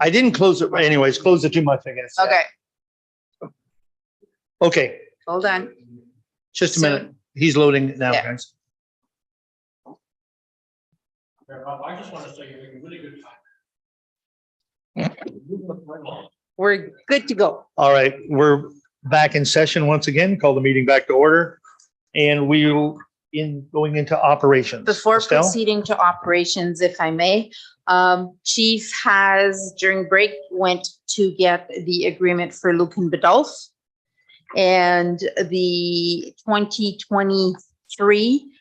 I didn't close it. Anyways, close it too much, I guess. Okay, Okay, hold on. just a minute. He's loading it now, Yeah. guys. I just want to say you're doing a really good job. We're good to go. All right, we're back in session once again. Call the meeting back to order. And we will going into operations. Before Estelle? proceeding to operations, if I may, Chief has during break went to get the agreement for Lucan Badolf. And the 2023,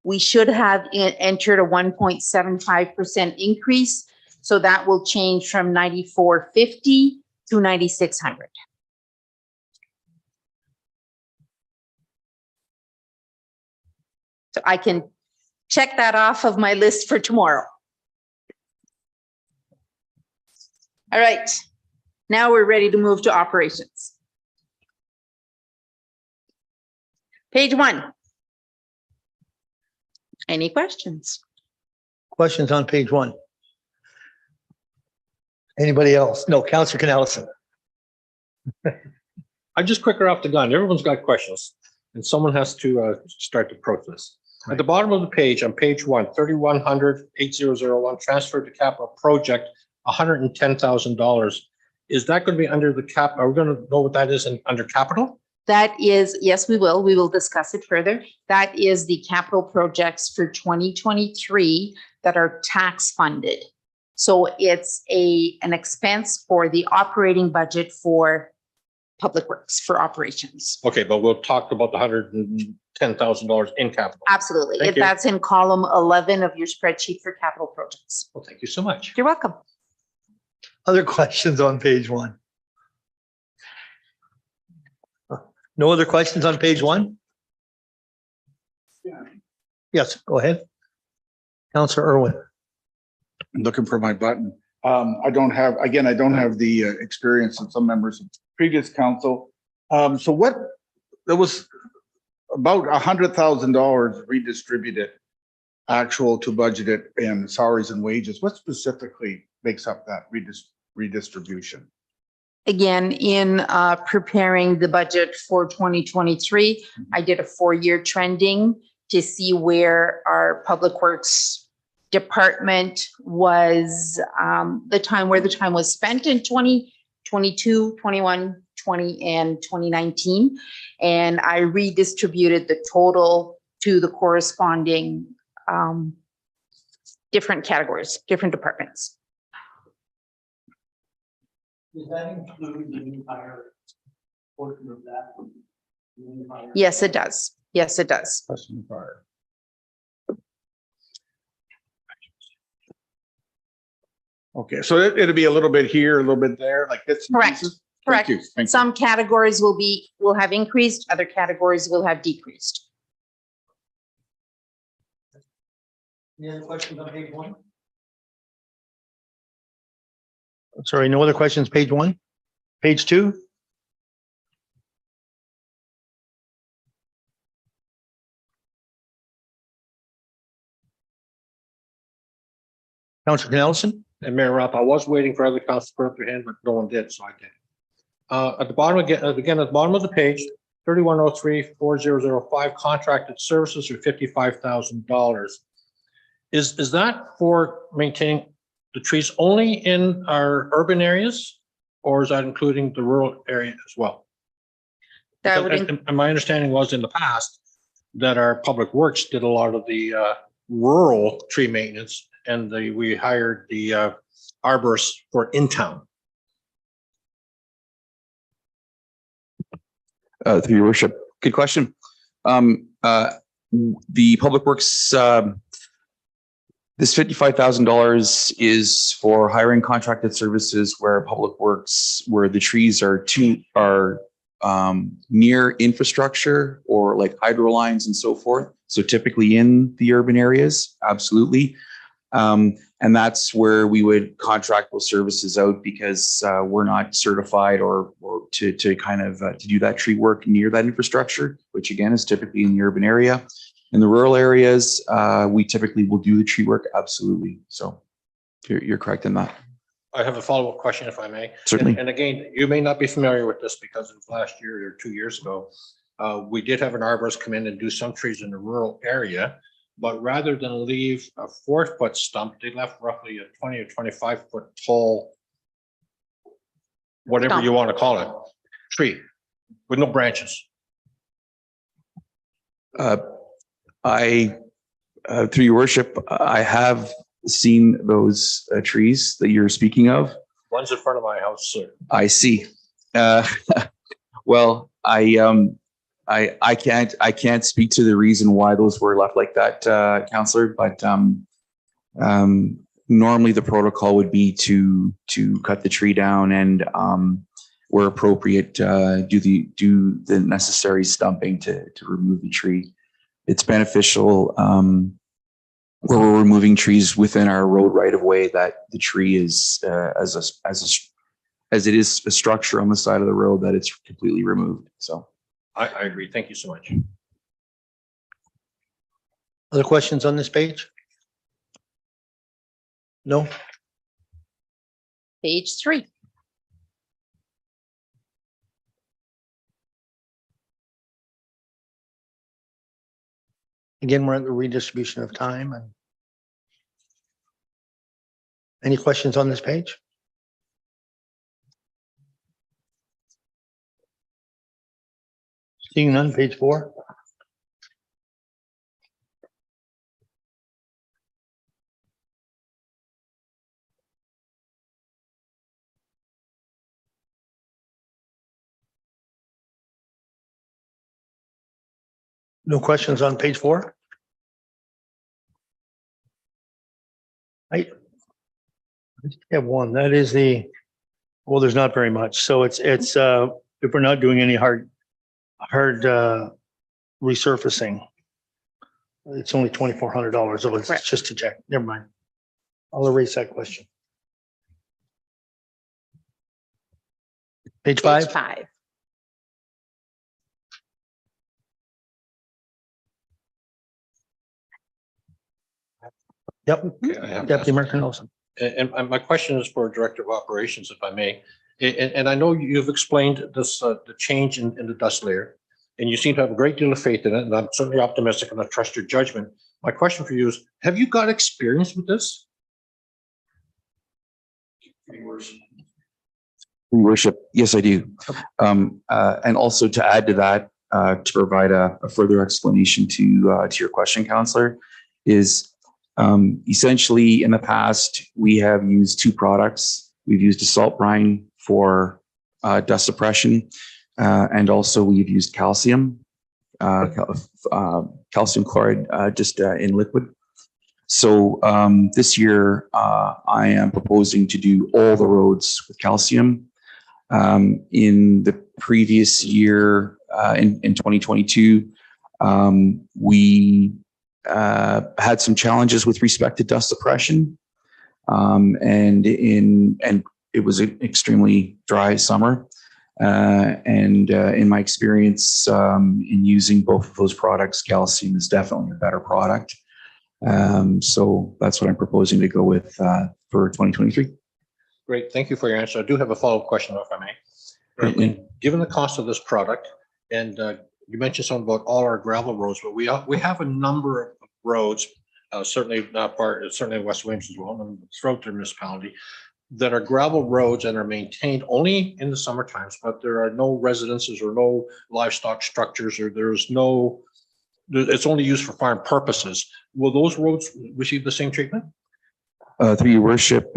we should have entered a 1.75% increase. So that will change from 9,450 to 9,600. So I can check that off of my list for tomorrow. All right, now we're ready to move to operations. Page 1. Any questions? Questions on page 1? Anybody else? No, Councillor Canellison. I'm just quicker off the gun. Everyone's got questions and someone has to start the process. At the bottom of the page, on page 1, 3,100,8001 transfer to capital project, $110,000. Is that going to be under the cap? Are we going to know what that is under capital? That is, yes, we will. We will discuss it further. That is the capital projects for 2023 that are tax funded. So it's an expense for the operating budget for public works, for operations. Okay, but we'll talk about the $110,000 in capital. Absolutely. Thank you. That's in column 11 of your spreadsheet for capital projects. Well, thank you so much. You're welcome. Other questions on page 1? No other questions on page 1? Yes, go ahead. Councillor Irwin. Looking for my button. I don't have the experience of some members of previous council. So there was about $100,000 redistributed actual to budgeted and salaries and wages. What specifically makes up that redistribution? Again, in preparing the budget for 2023, I did a 4-year trending to see where our public works department was, the time was spent in 2022, 21, 20, and 2019. And I redistributed the total to the corresponding different categories, different departments. Does that include the new hire portion of that? Yes, it does. Yes, it does. Okay, so it'll be a little bit here, a little bit there, like this. Correct. Correct. Thank you. Some categories will have increased, other categories will have decreased. Any other questions on page 1? Sorry, no other questions, page 1? Page 2? Councillor Canellison? And Mayor Rapp, I was waiting for other councils to put up their hand, but no one did, so I did. At the bottom again, at the bottom of the page, 3103-4005 contracted services for $55,000. Is that for maintaining the trees only in our urban areas, or is that including the rural area as well? That Because, would, and my understanding was in the past that our public works did a lot of the rural tree maintenance, and we hired the arborists for in town. Through your worship, good question. The public works, this $55,000 is for hiring contracted services where public works, where the trees are near infrastructure or like hydro lines and so forth. So typically in the urban areas, absolutely. And that's where we would contract those services out because we're not certified or to kind of to do that tree work near that infrastructure, which again is typically in the urban area. In the rural areas, we typically will do the tree work. Absolutely. So you're correct in that. I have a follow-up question if I may. Certainly. And again, you may not be familiar with this because it was last year or 2 years ago. We did have an arborist come in and do some trees in the rural area, but rather than leave a 4-foot stump, they left roughly a 20 or 25-foot tall, whatever you want to call it, tree with no branches. Through your worship, I have seen those trees that you're speaking of. One's in front of my house, sir. I see. Well, I can't speak to the reason why those were left like that, Councillor, but normally the protocol would be to cut the tree down and where appropriate, do the necessary stumping to remove the tree. It's beneficial where we're removing trees within our road right of way that the tree is as it is a structure on the side of the road that it's completely removed. So I agree. Thank you so much. Other questions on this page? No? Page 3. Again, we're at the redistribution of time. And any questions on this page? Seeing none, page 4. No questions on page 4? I have one. That is well, there's not very much. So it's if we're not doing any hard resurfacing, it's only $2,400. So it's Correct. just to check. Never mind. I'll erase that question. Page 5. Page 5. Yep. Okay, I have Deputy that. Mayor Nelson. And my question is for Director of Operations, if I may. And I know you've explained this, the change in the dust layer, and you seem to have a great deal of faith in it, and I'm certainly optimistic and I trust your judgment. My question for you is, have you got experience with this? Your worship, yes, I do. And also to add to that, to provide a further explanation to your question, Councillor, is essentially in the past, we have used 2 products. We've used a salt brine for dust suppression, and also we've used calcium, calcium chloride just in liquid. So this year, I am proposing to do all the roads with calcium. In the previous year, in 2022, we had some challenges with respect to dust suppression, and it was an extremely dry summer. And in my experience in using both of those products, calcium is definitely a better product. So that's what I'm proposing to go with for 2023. Great. Thank you for your answer. I do have a follow-up question, if I may. Certainly. And given the cost of this product, and you mentioned something about all our gravel roads, but we have a number of roads, certainly not certainly in West Williams as well, and throughout the municipality, that are gravel roads and are maintained only in the summer times, but there are no residences or no livestock structures, or it's only used for farm purposes. Will those roads receive the same treatment? Through your worship,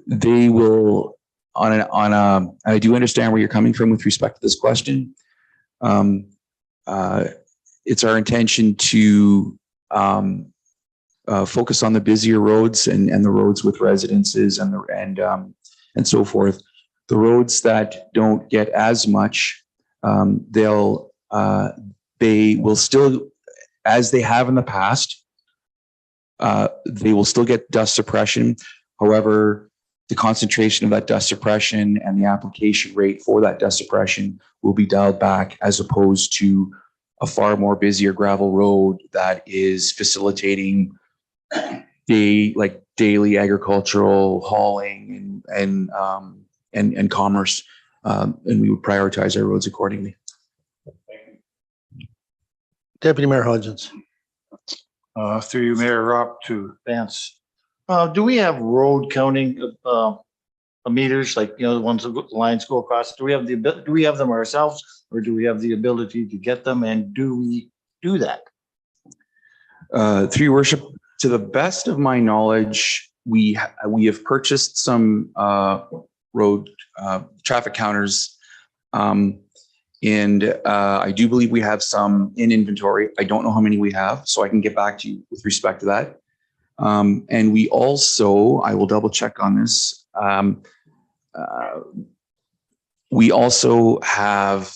they will I do understand where you're coming from with respect to this question. It's our intention to focus on the busier roads and the roads with residences and so forth. The roads that don't get as much, they will still, as they have in the past, they will still get dust suppression. However, the concentration of that dust suppression and the application rate for that dust suppression will be dialed back, as opposed to a far more busier gravel road that is facilitating daily agricultural hauling and commerce. And we would prioritize our roads accordingly. Deputy Mayor Hodgins. Through you, Mayor Rob, to Vance. Do we have road counting meters, like, you know, the ones that lines go across? Do we have do we have them ourselves, or do we have the ability to get them, and do we do that? Through your worship, to the best of my knowledge, we have purchased some road traffic counters. And I do believe we have some in inventory. I don't know how many we have, so I can get back to you with respect to that. And we also, I will double check on this. We also have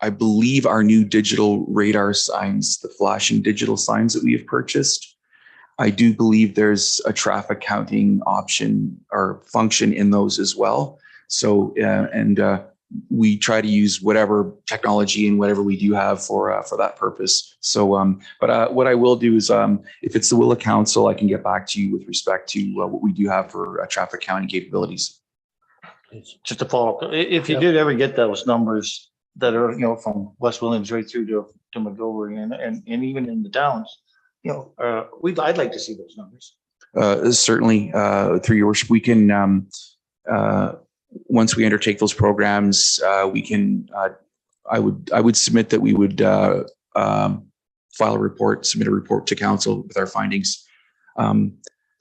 I believe our new digital radar signs, the flashing digital signs that we have purchased. I do believe there's a traffic counting option or function in those as well. So, we try to use whatever technology and whatever we do have for that purpose. So, but what I will do is, if it's the will of council, I can get back to you with respect to what we do have for traffic counting capabilities. Just to follow up, if you did ever get those numbers that are, you know, from West Williams right through to McGovery and even in the towns, you know, I'd like to see those numbers. Certainly, through your worship, we can, once we undertake those programs, we can, I would submit that we would file a report, submit a report to council with our findings.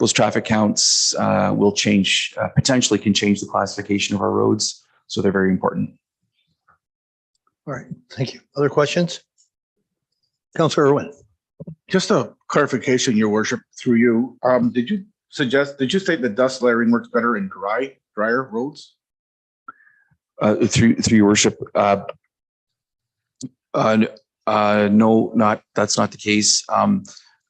Those traffic counts will change, potentially can change the classification of our roads. So they're very important. All right, thank you. Other questions? Councillor Irwin. Just a clarification, your worship, through you. Did you say that dust layering works better in drier roads? Through your worship, no, that's not the case.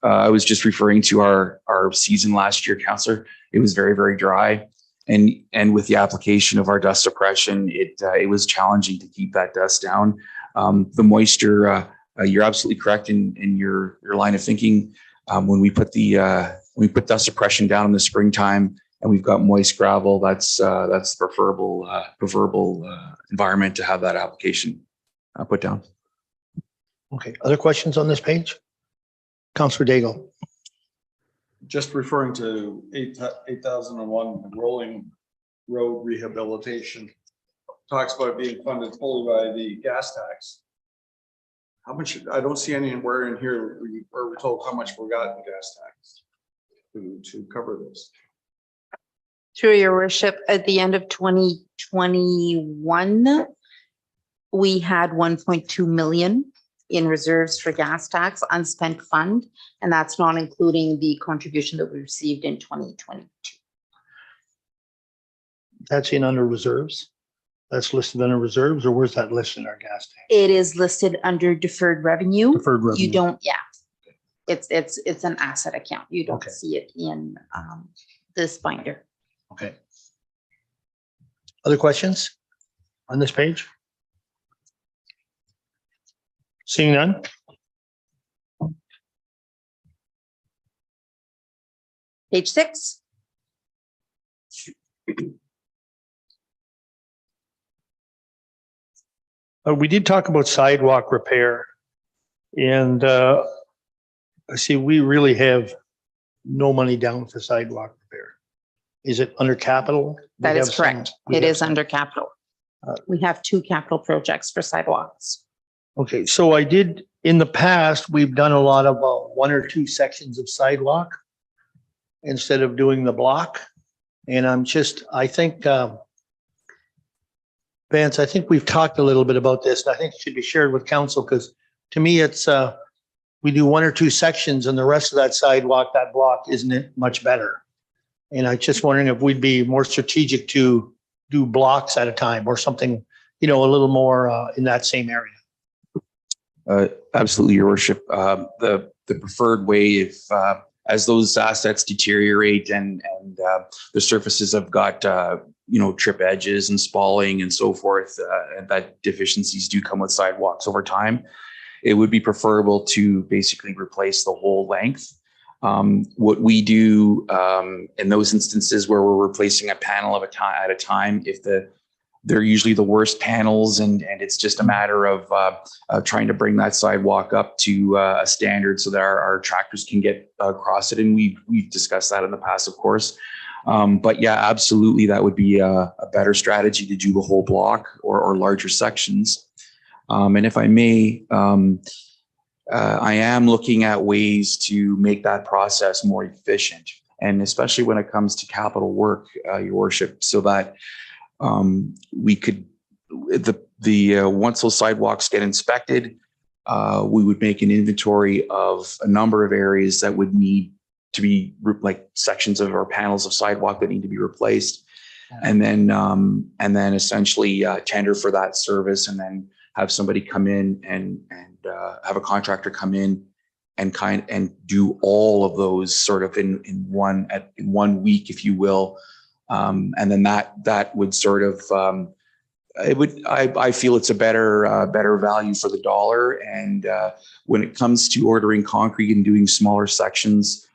I was just referring to our season last year, Councillor. It was very, very dry. And with the application of our dust suppression, it was challenging to keep that dust down. The moisture, you're absolutely correct in your line of thinking. When we put dust suppression down in the springtime and we've got moist gravel, that's the preferable environment to have that application put down. Okay, other questions on this page? Councillor Daigle. Just referring to 8,001 rolling road rehabilitation, talks about it being funded fully by the gas tax. How much, I don't see anywhere in here where we're told how much we got in gas tax to cover this. Through your worship, at the end of 2021, we had 1.2 million in reserves for gas tax, unspent fund, and that's not including the contribution that we received in 2022. That's in under reserves? That's listed under reserves, or where's that listed in our gas tank? It is listed under deferred revenue. Deferred revenue. You don't, yeah. It's an asset account. You don't Okay. see it in this binder. Okay. Other questions on this page? Seeing none? Page 6. We did talk about sidewalk repair, and I see we really have no money down for sidewalk repair. Is it under capital? That We is have some- correct. we It have is some. under capital. We have 2 capital projects for sidewalks. Okay, so I did, in the past, we've done a lot of 1 or 2 sections of sidewalk instead of doing the block. And I think, Vance, I think we've talked a little bit about this, and I think it should be shared with council, because to me, it's, we do 1 or 2 sections and the rest of that sidewalk, that block, isn't it much better? And I just wondering if we'd be more strategic to do blocks at a time or something, a little more in that same area. Absolutely, your worship. The preferred way, if as those assets deteriorate and the surfaces have got trip edges and spalling and so forth, and that deficiencies do come with sidewalks over time, it would be preferable to basically replace the whole length. What we do in those instances where we're replacing a panel at a time, if they're usually the worst panels, and it's just a matter of trying to bring that sidewalk up to a standard so that our tractors can get across it. And we've discussed that in the past, of course. But yeah, absolutely, that would be a better strategy to do the whole block or larger sections. And if I may, I am looking at ways to make that process more efficient, and especially when it comes to capital work, Your Worship, so that we could, once those sidewalks get inspected, we would make an inventory of a number of areas that would need to be like sections of our panels of sidewalk that need to be replaced, and then essentially tender for that service, and then have somebody come in and have a contractor come in and do all of those sort of in 1 week, if you will. And then that would sort of, I feel it's a better value for the dollar. And when it comes to ordering concrete and doing smaller sections,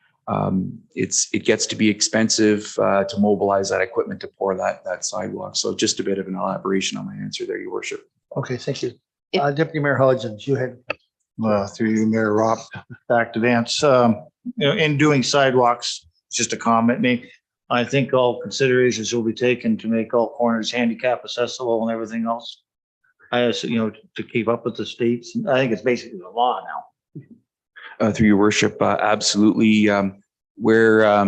it gets to be expensive to mobilize that equipment to pour that sidewalk. So just a bit of an elaboration on my answer there, Your Worship. Okay, thank you. If- Deputy Mayor Hodgins, you had. Through you, Mayor Rob, back to Vance. In doing sidewalks, just a comment, I think all considerations will be taken to make all corners handicap accessible and everything else. To keep up with the states. I think it's basically the law now. Through Your Worship, absolutely. We're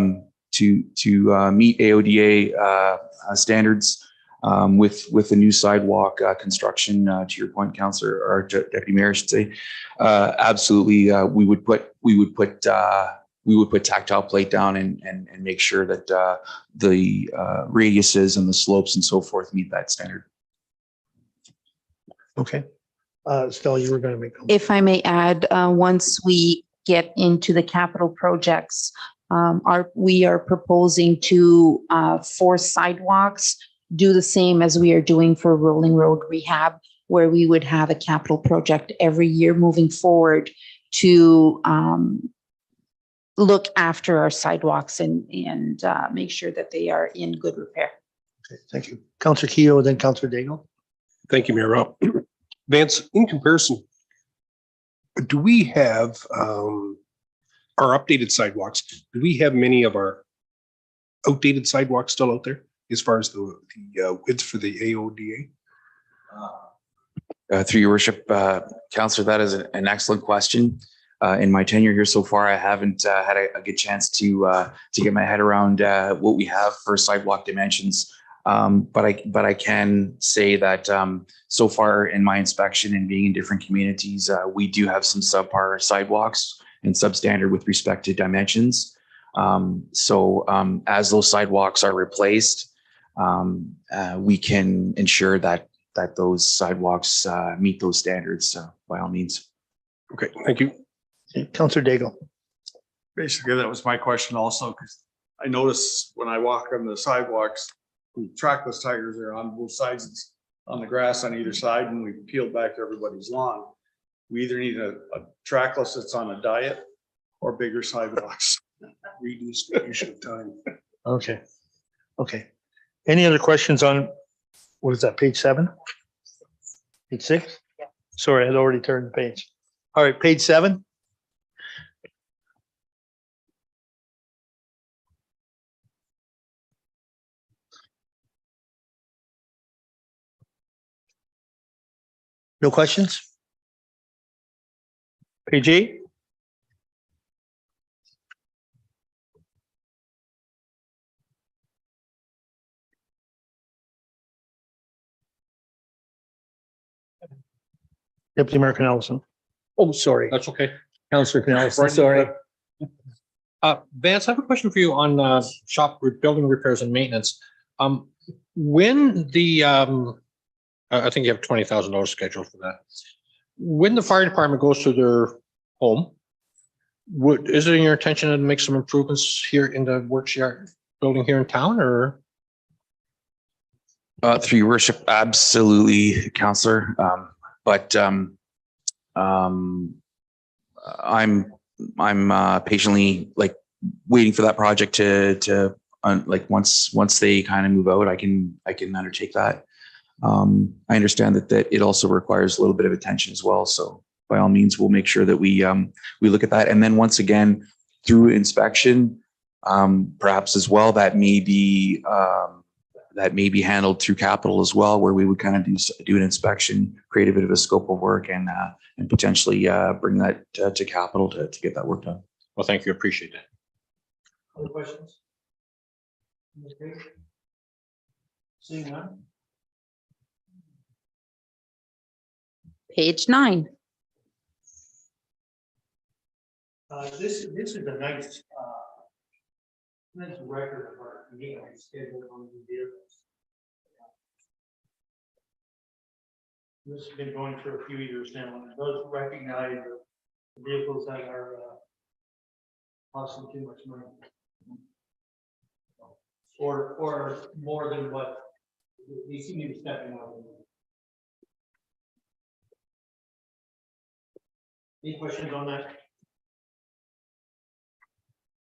to meet AODA standards with the new sidewalk construction. To your point, Councillor, or Deputy Mayor, I should say, absolutely. We would put tactile plate down and make sure that the radiuses and the slopes and so forth meet that standard. Okay. Stella, you were going to make. If I may add, once we get into the capital projects, we are proposing to, for sidewalks, do the same as we are doing for rolling road rehab, where we would have a capital project every year moving forward to look after our sidewalks and make sure that they are in good repair. Okay, thank you. Councillor Keogh, then Councillor Daigle. Thank you, Mayor Rob. Vance, in comparison, do we have our updated sidewalks? Do we have many of our outdated sidewalks still out there as far as the width for the AODA? Through Your Worship, Councillor, that is an excellent question. In my tenure here so far, I haven't had a good chance to get my head around what we have for sidewalk dimensions. But I can say that so far in my inspection and being in different communities, we do have some subpar sidewalks and substandard with respect to dimensions. So as those sidewalks are replaced, we can ensure that those sidewalks meet those standards by all means. Okay, thank you. Okay, Councillor Daigle. Basically, that was my question also, because I notice when I walk on the sidewalks, trackless tires are on both sides, it's on the grass on either side, and we peeled back everybody's lawn. We either need a trackless that's on a diet or bigger sidewalks. Reduce time. Okay. Okay. Any other questions on, what is that, page 7? Page 6? Yeah. Sorry, I had already turned the page. All right, page 7. No questions? Page 8. Deputy Mayor Canelson. Oh, sorry. That's okay. Councillor Canelson, sorry. Vance, I have a question for you on building repairs and maintenance. When the I think you have $20,000 scheduled for that. When the fire department goes to their home, is it in your intention to make some improvements here in the works yard building here in town, or? Through Your Worship, absolutely, Councillor. But I'm patiently like waiting for that project to like once they kind of move out, I can undertake that. I understand that it also requires a little bit of attention as well. So by all means, we'll make sure that we look at that. And then once again, through inspection, perhaps as well, that may be handled through capital as well, where we would kind of do an inspection, create a bit of a scope of work, and potentially bring that to capital to get that work done. Well, thank you. Appreciate that. Other questions? Seeing none? Page 9. This is a nice record of our meeting schedule on the vehicles. This has been going for a few years now, and it does recognize the vehicles that are costing too much money. Or more than what they seem to be stepping on. Any questions on that?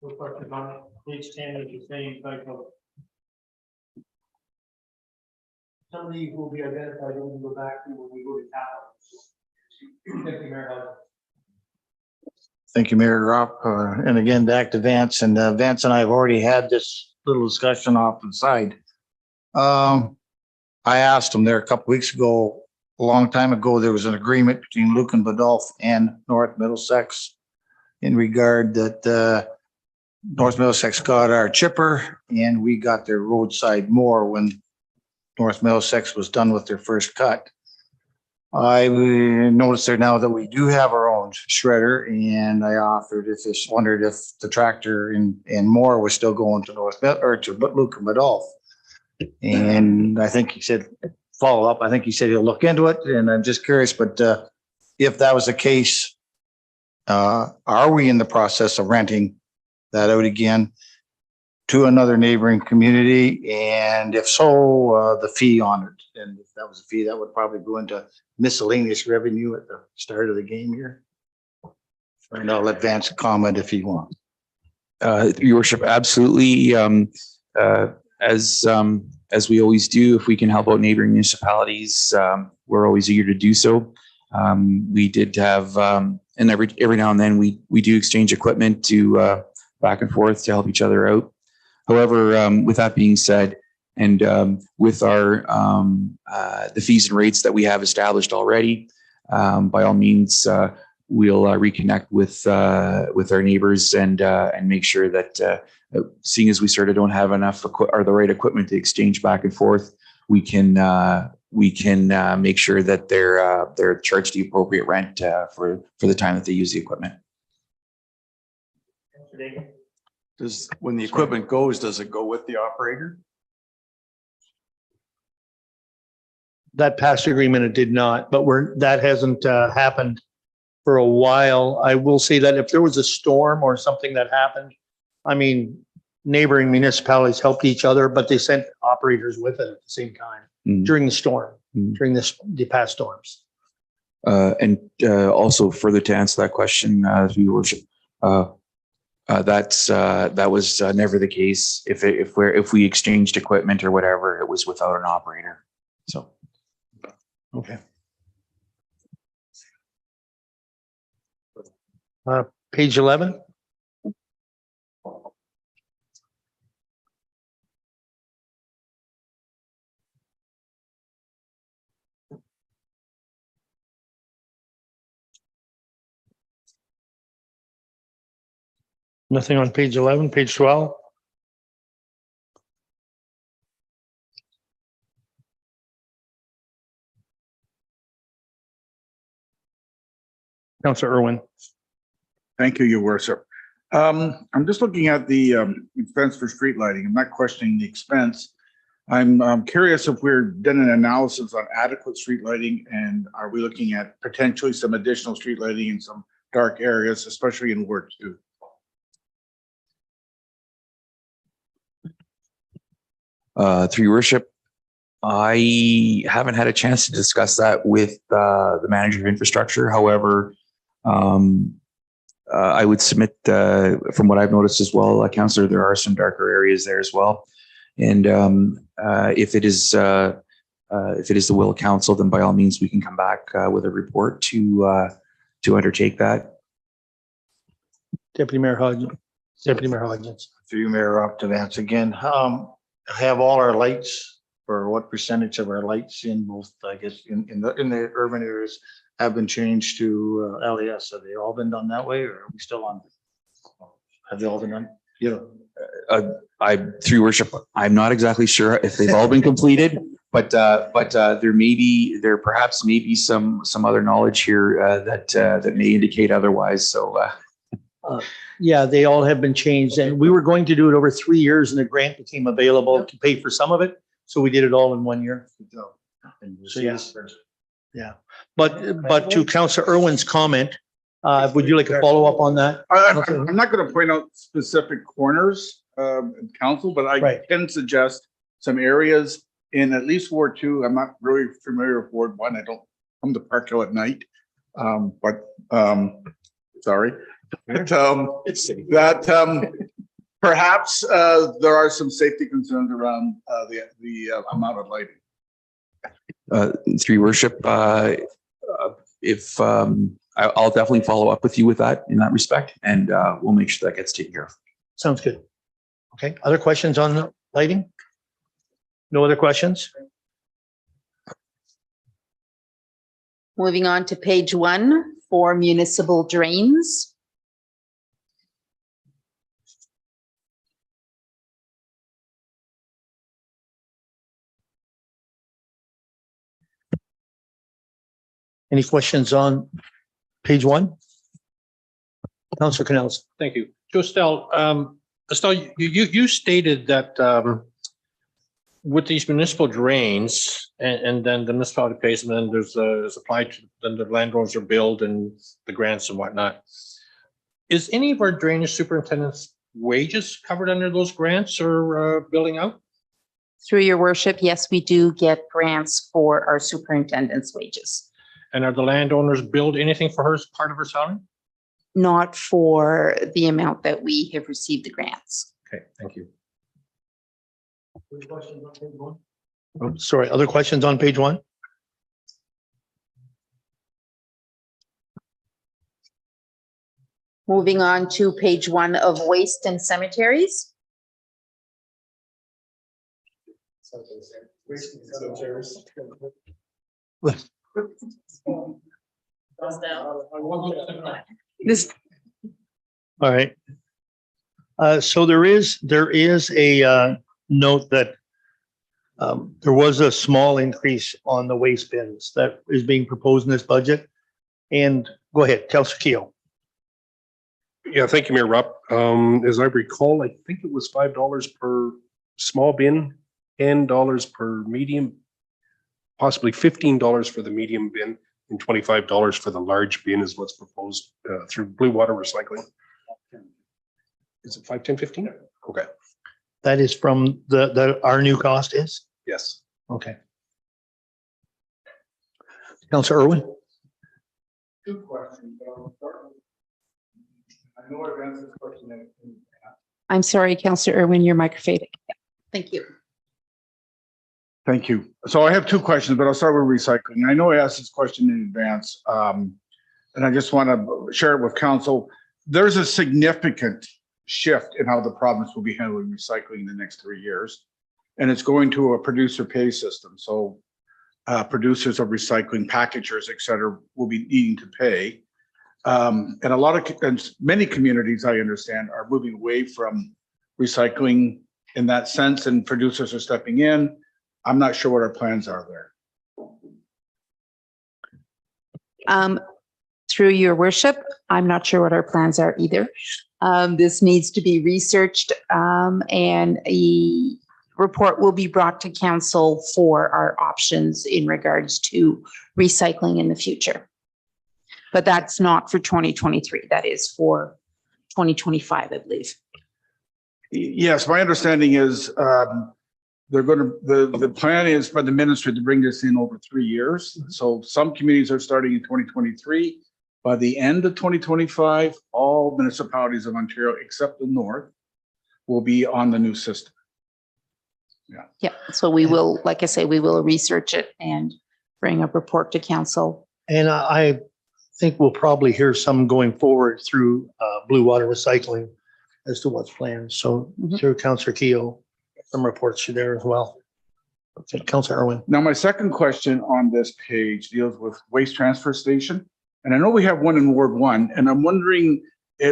No questions on it. Page 10 is the same type of. Some of these will be identified when we go back to when we go to capital. Thank you, Mayor Hudson. Thank you, Mayor Ropp. And again, back to Vance, and Vance and I have already had this little discussion off to the side. I asked him there a couple weeks ago, a long time ago, there was an agreement between Luke and Badolf and North Middlesex in regard that North Middlesex got our chipper and we got their roadside mower when North Middlesex was done with their first cut. I noticed there now that we do have our own shredder, and I wondered if the tractor and mower was still going to Luke and Badolf. And I think he said, follow up, I think he said he'll look into it, and I'm just curious, but if that was the case, are we in the process of renting that out again to another neighboring community? And if so, the fee on it, and if that was a fee, that would probably go into miscellaneous revenue at the start of the game here. And I'll let Vance comment if he wants. Your worship, absolutely. As we always do, if we can help out neighboring municipalities, we're always eager to do so. We did have, and every now and then we do exchange equipment to back and forth to help each other out. However, with that being said, and with our the fees and rates that we have established already, by all means, we'll reconnect with our neighbors and make sure that seeing as we sort of don't have enough or the right equipment to exchange back and forth, we can make sure that they're charged the appropriate rent for the time that they use the equipment. When the equipment goes, does it go with the operator? That past agreement, it did not, but that hasn't happened for a while. I will say that if there was a storm or something that happened, I mean, neighboring municipalities helped each other, but they sent operators with it at the same time during the storm, during the past storms. And also further to answer that question, Your Worship, that was never the case. If we exchanged equipment or whatever, it was without an operator. So. Okay. Page 11. Nothing on page 11, page 12. Councillor Irwin. Thank you, Your Worship. I'm just looking at the expense for street lighting. I'm not questioning the expense. I'm curious if we're done an analysis on adequate street lighting, and are we looking at potentially some additional street lighting in some dark areas, especially in Ward 2? Through Your Worship, I haven't had a chance to discuss that with the manager of infrastructure. However, I would submit, from what I've noticed as well, Councillor, there are some darker areas there as well. And if it is the will of council, then by all means, we can come back with a report to undertake that. Deputy Mayor Hodgins. Deputy Mayor Hodgins. Through you, Mayor, up to Vance again. Have all our lights, or what percentage of our lights in both, I guess, in the urban areas have been changed to LES? Have they all been done that way, or are we still on? Have they all been done? You know, Through worship, I'm not exactly sure if they've all been completed, but there perhaps may be some other knowledge here that may indicate otherwise. So. Yeah, they all have been changed, and we were going to do it over 3 years, and a grant became available to pay for some of it. So we did it all in 1 year. So yes, yeah. But to Councillor Irwin's comment, would you like a follow up on that? I'm not going to point out specific corners of council, but I Right. can suggest some areas in at least Ward 2. I'm not really familiar with Ward 1. I don't come to Parkhill at night. Sorry. Perhaps there are some safety concerns around the amount of lighting. Through your worship, if I'll definitely follow up with you with that in that respect, and we'll make sure that gets taken care of. Sounds good. Okay, other questions on the lighting? No other questions? Moving on to page 1 for municipal drains. Any questions on page 1? Councillor Canals. Thank you. So Estelle, you stated that with these municipal drains and then the municipality pays them, and then there's applied to, then the landowners are billed and the grants and whatnot. Is any of our drainage superintendents' wages covered under those grants or billing out? Through your worship, yes, we do get grants for our superintendent's wages. And are the landowners billed anything for her as part of her salary? Not for the amount that we have received the grants. Okay, thank you. Oh, sorry, other questions on page 1? Moving on to page 1 of waste and cemeteries. This, All right. So there is a note that there was a small increase on the waste bins that is being proposed in this budget. And go ahead, Councillor Keel. Yeah, thank you, Mayor Rupp. As I recall, I think it was $5 per small bin, $10 per medium, possibly $15 for the medium bin, and $25 for the large bin is what's proposed through Blue Water Recycling. Is it 5, 10, 15? Okay. That is from our new cost is? Yes. Okay. Councillor Irwin? Two questions, but I'll start with. I know I've answered this question in the past. I'm sorry, Councillor Irwin, your microphone. Thank you. Thank you. So I have two questions, but I'll start with recycling. I know I asked this question in advance, and I just want to share it with council. There's a significant shift in how the province will be handling recycling in the next 3 years, and it's going to a producer pay system. So producers of recycling, packagers, et cetera, will be needing to pay. And many communities, I understand, are moving away from recycling in that sense, and producers are stepping in. I'm not sure what our plans are there. Through your worship, I'm not sure what our plans are either. This needs to be researched, and a report will be brought to council for our options in regards to recycling in the future. But that's not for 2023. That is for 2025, I believe. Yes, my understanding is the plan is for the ministry to bring this in over 3 years. So some communities are starting in 2023, by the end of 2025, all municipalities of Ontario, except the north, will be on the new system. Yeah, so we will, like I say, we will research it and bring a report to council. And I think we'll probably hear some going forward through Blue Water Recycling as to what's planned. So Mhm. through Councillor Keogh, some reports to there as well. Okay, Councillor Irwin. Now, my second question on this page deals with waste transfer station. And I know we have one in Ward 1, and I'm wondering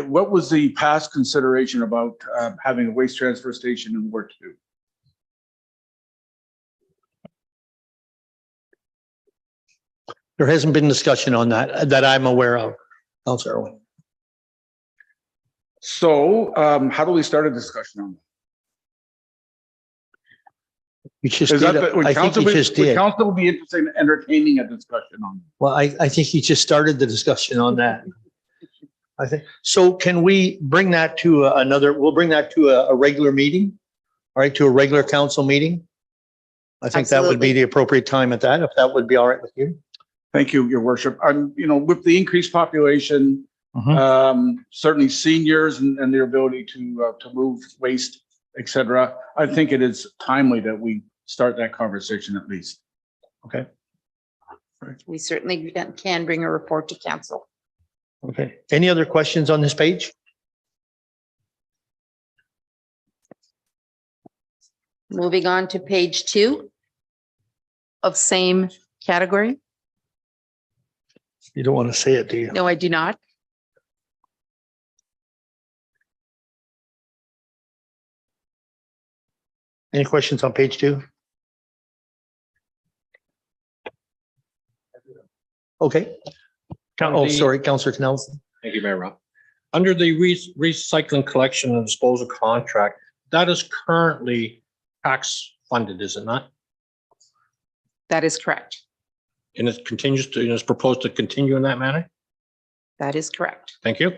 what was the past consideration about having a waste transfer station in Ward 2? There hasn't been discussion on that I'm aware of. Councillor Irwin. So how do we start a discussion on that? You just Is did. that the- would I think council you be- just would did. council be interested in entertaining a discussion on that? Well, I think he just started the discussion on that. I think, so can we bring that to we'll bring that to a regular meeting? All right, to a regular council meeting? I think that would be Absolutely. the appropriate time at that, if that would be all right with you. Thank you, your worship. With the increased population, certainly seniors and their ability to move waste, et cetera, I think it is timely that we start that conversation at least. Okay, We certainly can bring a report to council. okay. Any other questions on this page? Moving on to page 2 of same category. You don't want to say it, do you? No, I do not. Any questions on page 2? Okay. Sorry, Councillor Nelson. Thank you, Mayor Rob. Under the recycling collection and disposal contract, that is currently tax funded, is it not? That is correct. And it continues to, and it's proposed to continue in that manner? That is correct. Thank you.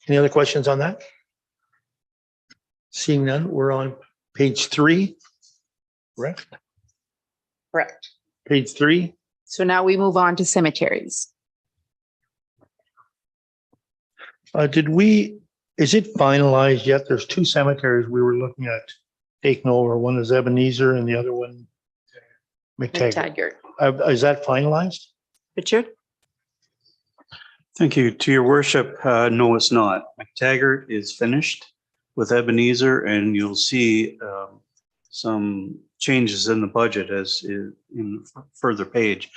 Any other questions on that? Seeing none, we're on page 3. Correct? Correct. Page 3. So now we move on to cemeteries. Is it finalized yet? There's 2 cemeteries we were looking at taking over. One is Ebenezer and the other one McTaggart. McTaggart. Is that finalized? Richard? Thank you. To your worship, no, it's not. McTaggart is finished with Ebenezer, and you'll see some changes in the budget as in further page.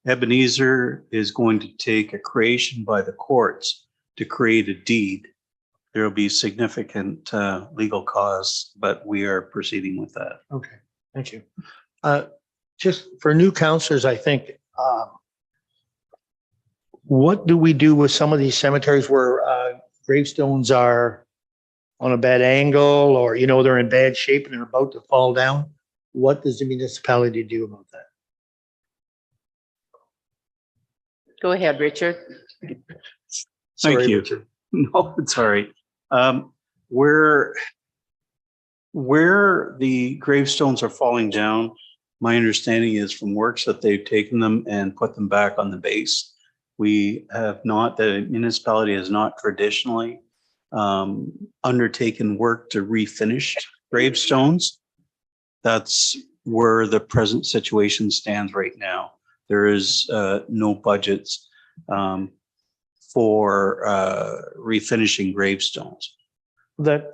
Ebenezer is going to take a creation by the courts to create a deed. There will be significant legal costs, but we are proceeding with that. Okay, thank you. Just for new counselors, I think, what do we do with some of these cemeteries where gravestones are on a bad angle, or, they're in bad shape and they're about to fall down? What does the municipality do about that? Go ahead, Richard. Thank Sorry, you. Richard. No, it's all right. Where the gravestones are falling down, my understanding is from works that they've taken them and put them back on the base. The municipality has not traditionally undertaken work to refinish gravestones. That's where the present situation stands right now. There is no budgets for refinishing gravestones.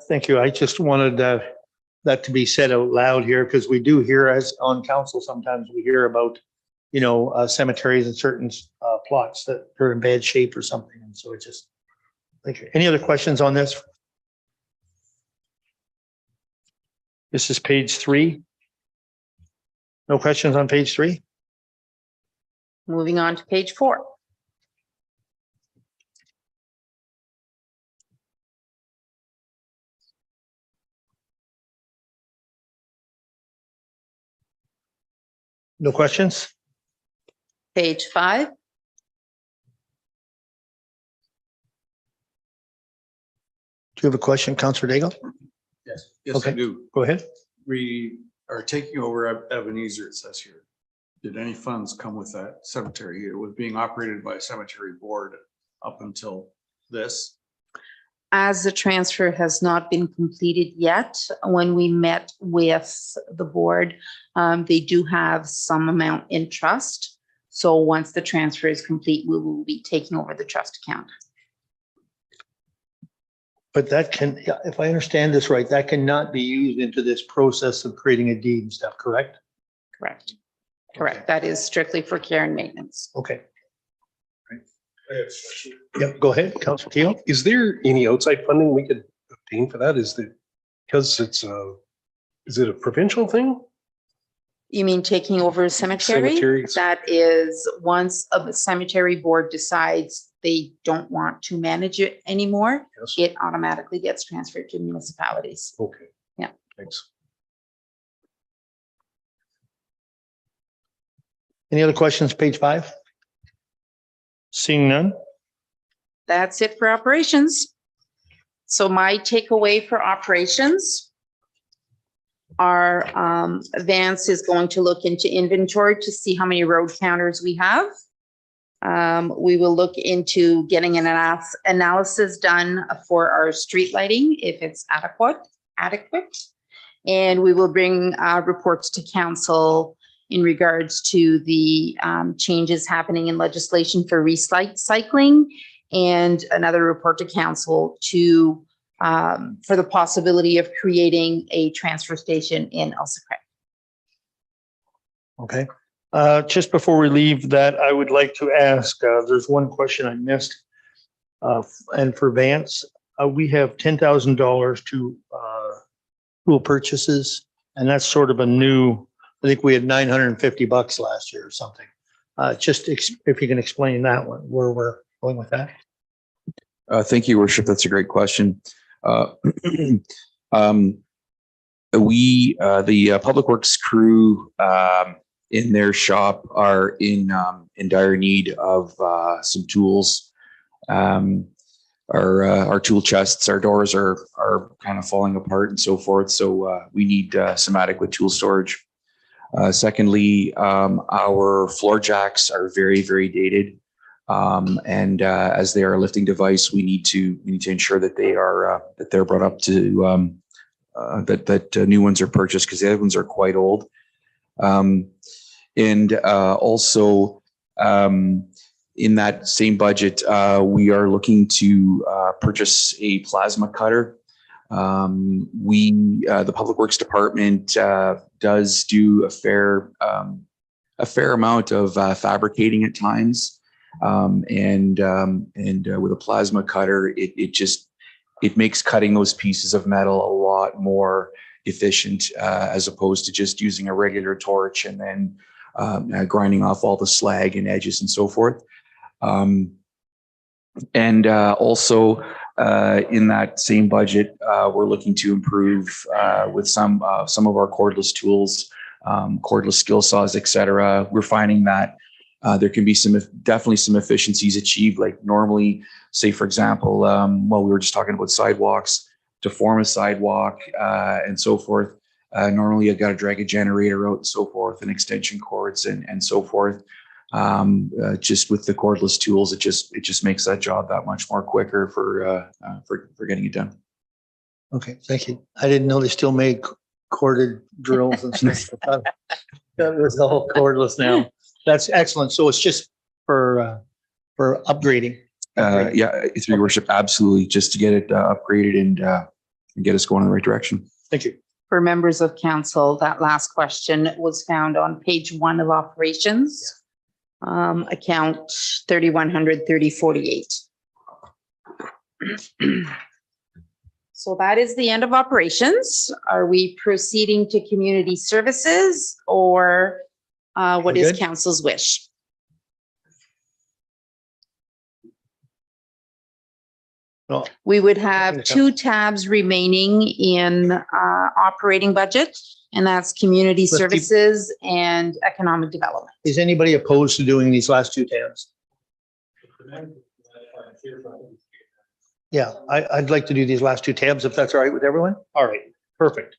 Thank you. I just wanted that to be said out loud here, because we do hear, as on council, sometimes we hear about, cemeteries and certain plots that are in bad shape or something. And so it just, thank you. Any other questions on this? This is page 3. No questions on page 3? Moving on to page 4. No questions? Page 5. Do you have a question, Councillor Daigle? Yes, I Okay. do. Go ahead. We are taking over Ebenezer, it says here. did any funds come with that cemetery? It was being operated by a cemetery board up until this. As the transfer has not been completed yet, when we met with the board, they do have some amount in trust. So once the transfer is complete, we will be taking over the trust account. But that can, yeah, if I understand this right, that cannot be used into this process of creating a deed and stuff, correct? Correct. Correct. That is strictly for care and maintenance. Okay. Yep, go ahead, Councilor Keel. Is there any outside funding we could obtain for that? Is it a provincial thing? You mean taking over a cemetery? Cemeteries. That is, once a cemetery board decides they don't want to manage it anymore, Yes. it automatically gets transferred to municipalities. Okay. Yeah. Thanks. Any other questions, page 5? Seeing none? That's it for operations. So my takeaway for operations are Vance is going to look into inventory to see how many road counters we have. We will look into getting an analysis done for our street lighting, if it's adequate. And we will bring reports to council in regards to the changes happening in legislation for recycling, and another report to council to for the possibility of creating a transfer station in Elsacre. Okay. Just before we leave that, I would like to ask, there's one question I missed. And for Vance, we have $10,000 to pool purchases, and that's sort of a new, I think we had $950 last year or something. Just if you can explain that one, where we're going with that. Thank you, Worship. That's a great question. The Public Works crew in their shop are in dire need of some tools. Our tool chests, our doors are kind of falling apart and so forth. So we need some adequate tool storage. Secondly, our floor jacks are very, very dated. And as they are a lifting device, we need to ensure that they're brought up to that new ones are purchased, because the other ones are quite old. And also in that same budget, we are looking to purchase a plasma cutter. The Public Works Department does do a fair amount of fabricating at times. And with a plasma cutter, it makes cutting those pieces of metal a lot more efficient, as opposed to just using a regular torch and then grinding off all the slag and edges and so forth. And also in that same budget, we're looking to improve with some of our cordless tools, cordless skill saws, etc. We're finding that there can be definitely some efficiencies achieved. Like normally, say for example, we were just talking about sidewalks, to form a sidewalk and so forth. Normally you got to drag a generator out and so forth, and extension cords and so forth. Just with the cordless tools, it just makes that job that much more quicker for getting it done. Okay, thank you. I didn't know they still made corded drills and stuff. That was the whole cordless now. That's excellent. So it's just for upgrading. Yeah, through your worship, absolutely, just to get it upgraded and get us going in the right direction. Thank you. For members of council, that last question was found on page 1 of operations, account 3100 3048. So that is the end of operations. Are we proceeding to community services, or what is Good. council's wish? Well, We would have 2 tabs remaining in operating budget, and that's community keep- services and economic development. is anybody opposed to doing these last 2 tabs? Yeah, I'd like to do these last 2 tabs if that's all right with everyone. All right, perfect.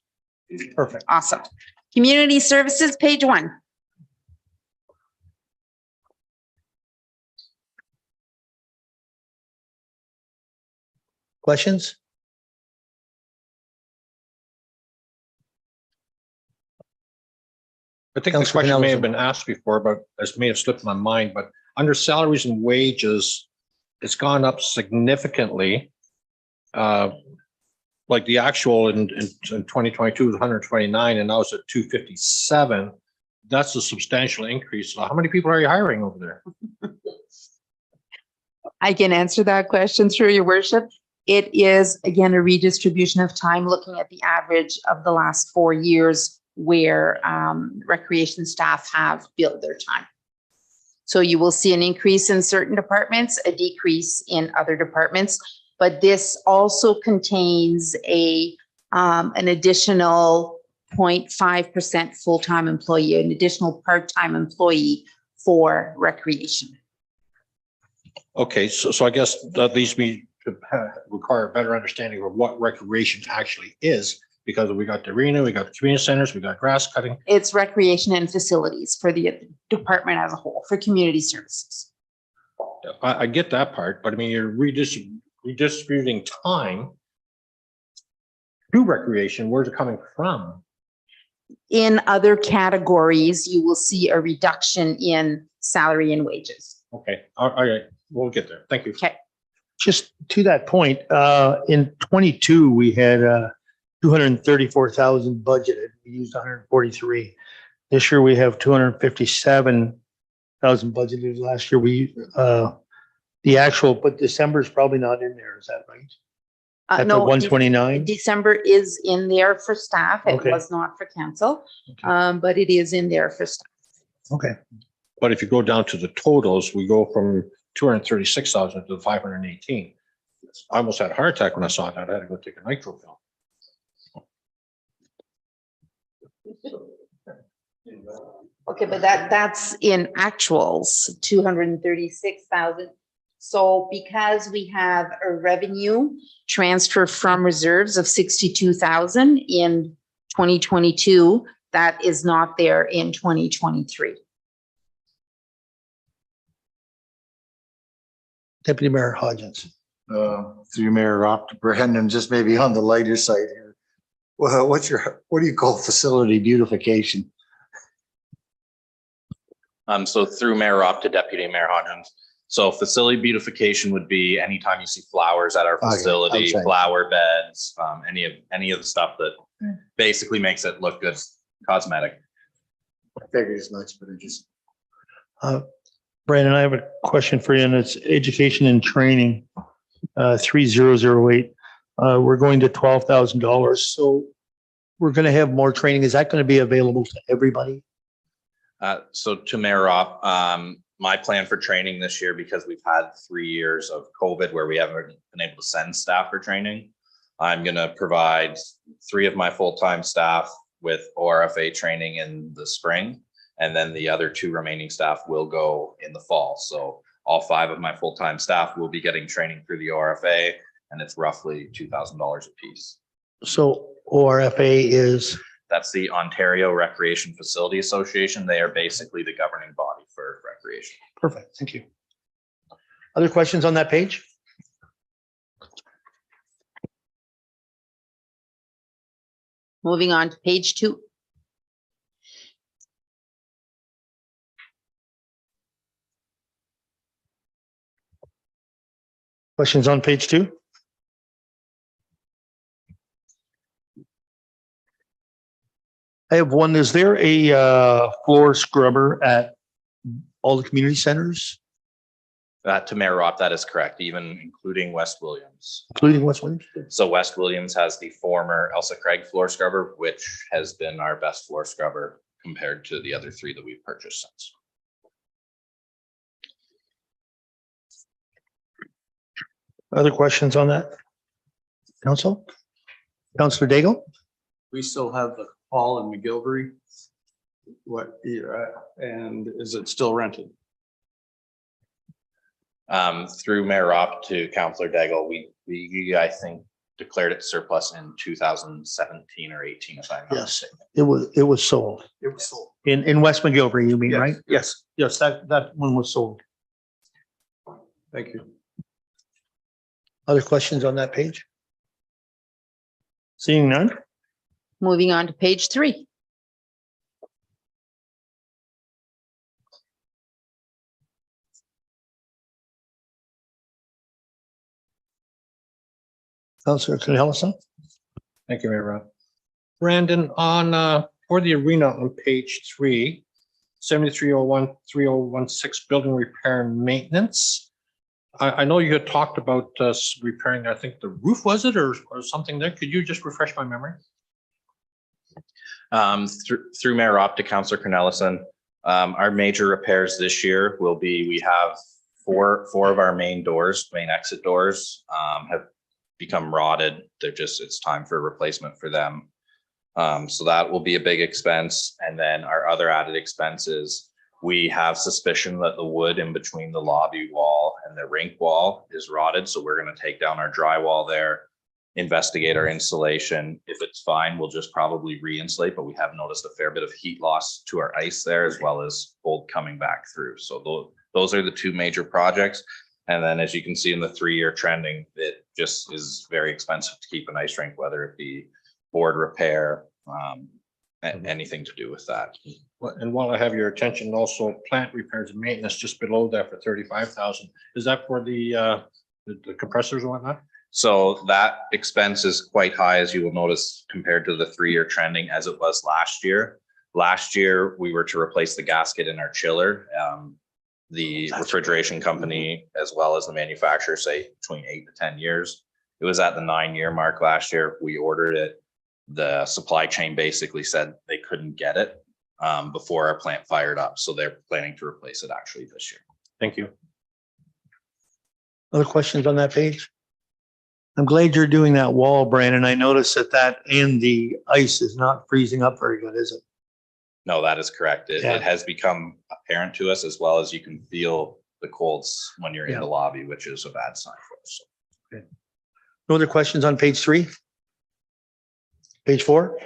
Perfect. Awesome. Community services, page 1. Questions? I think the Councillor question may have Pinellas. been asked before, but this may have slipped my mind, but under salaries and wages, it's gone up significantly. Like the actual in 2022 was 129 and now it's at 257. That's a substantial increase. So how many people are you hiring over there? I can answer that question through your worship. It is, again, a redistribution of time, looking at the average of the last 4 years where recreation staff have billed their time. So you will see an increase in certain departments, a decrease in other departments, but this also contains an additional 0.5% full-time employee, an additional part-time employee for recreation. Okay, so I guess that leads me to require a better understanding of what recreation actually is, because we got the arena, we got the community centers, we got grass cutting. It's recreation and facilities for the department as a whole, for community services. I get that part, but I mean, you're redistributing time to recreation. Where's it coming from? In other categories, you will see a reduction in salary and wages. Okay, all right, we'll get there. Thank you. Okay. Just to that point, in 22, we had 234,000 budgeted. We used 143. This year we have 257,000 budgeted. Last year we, the actual, but December's probably not in there. Is that right? At the No, 129? December is in there for staff. It Okay. was not for council, Okay. but it is in there for staff. Okay. But if you go down to the totals, we go from 236,000 to 518. I almost had a heart attack when I saw that. I had to go take a nitro pill. Okay, but that's in actuals, 236,000. So because we have a revenue transfer from reserves of 62,000 in 2022, that is not there in 2023. Deputy Mayor Hodgins. Through Mayor Rob to Brendan, just maybe on the lighter side here. Well, what do you call facility beautification? So through Mayor Ropp to Deputy Mayor Hodgins. So facility beautification would be anytime you see flowers at our Okay, facility, outside. flower beds, any of the stuff that basically makes it look good, cosmetic. I figured as much, but it just. Brandon, I have a question for you, and it's education and training, 3008. We're going to $12,000. So we're going to have more training. Is that going to be available to everybody? So to Mayor Ropp, my plan for training this year, because we've had 3 years of COVID where we haven't been able to send staff for training, I'm going to provide 3 of my full-time staff with ORFA training in the spring. And then the other 2 remaining staff will go in the fall. So all 5 of my full-time staff will be getting training through the ORFA, and it's roughly $2,000 a piece. So ORFA is, That's the Ontario Recreation Facility Association. They are basically the governing body for recreation. perfect. Thank you. Other questions on that page? Moving on to page 2. Questions on page 2? I have one. Is there a floor scrubber at all the community centers, To Mayor Ropp, that is correct, even including West Williams. including West Williamson? So West Williams has the former Elsa Craig floor scrubber, which has been our best floor scrubber compared to the other 3 that we've purchased since. Other questions on that? Council? Councillor Daigle? We still have the hall in McGilvery. What, and is it still rented? Through Mayor Ropp to Councillor Daigle, we I think declared it surplus in 2017 or 18, if I'm not Yes. mistaken. It was sold. It was sold. In West McGilvery, you mean, Yes. right? Yes, that one was sold. Thank you. Other questions on that page? Seeing none? Moving on to page 3. Councillor Canellison? Thank you, Mayor Rob. Brandon, on, for the arena on page 3, 7301, 3016, building repair and maintenance. I know you had talked about us repairing, I think the roof, was it, or something there? Could you just refresh my memory? Through Mayor Op to Councillor Cornelison, our major repairs this year will be, we have four of our main exit doors, have become rotted. It's time for a replacement for them. So that will be a big expense. And then our other added expenses, we have suspicion that the wood in between the lobby wall and the rink wall is rotted. So we're going to take down our drywall there, investigate our insulation. If it's fine, we'll just probably re-insulate, but we have noticed a fair bit of heat loss to our ice there, as well as cold coming back through. So those are the two major projects. And then as you can see in the 3-year trending, it just is very expensive to keep an ice rink, whether it be board repair, anything to do with that. And while I have your attention, also plant repairs and maintenance just below that for 35,000. Is that for the compressors and whatnot? So that expense is quite high, as you will notice, compared to the 3-year trending as it was last year. Last year, we were to replace the gasket in our chiller. The refrigeration company, as well as the manufacturer, say between 8 to 10 years. It was at the 9-year mark last year. We ordered it. The supply chain basically said they couldn't get it before our plant fired up. So they're planning to replace it actually this year. Thank you. Other questions on that page? I'm glad you're doing that wall, Brandon. I noticed that and the ice is not freezing up very good, is it? No, that is correct. Yeah. It has become apparent to us, as well as you can feel the colds when you're in the lobby, which is a bad sign for us. Okay. No other questions on page 3? Page 4?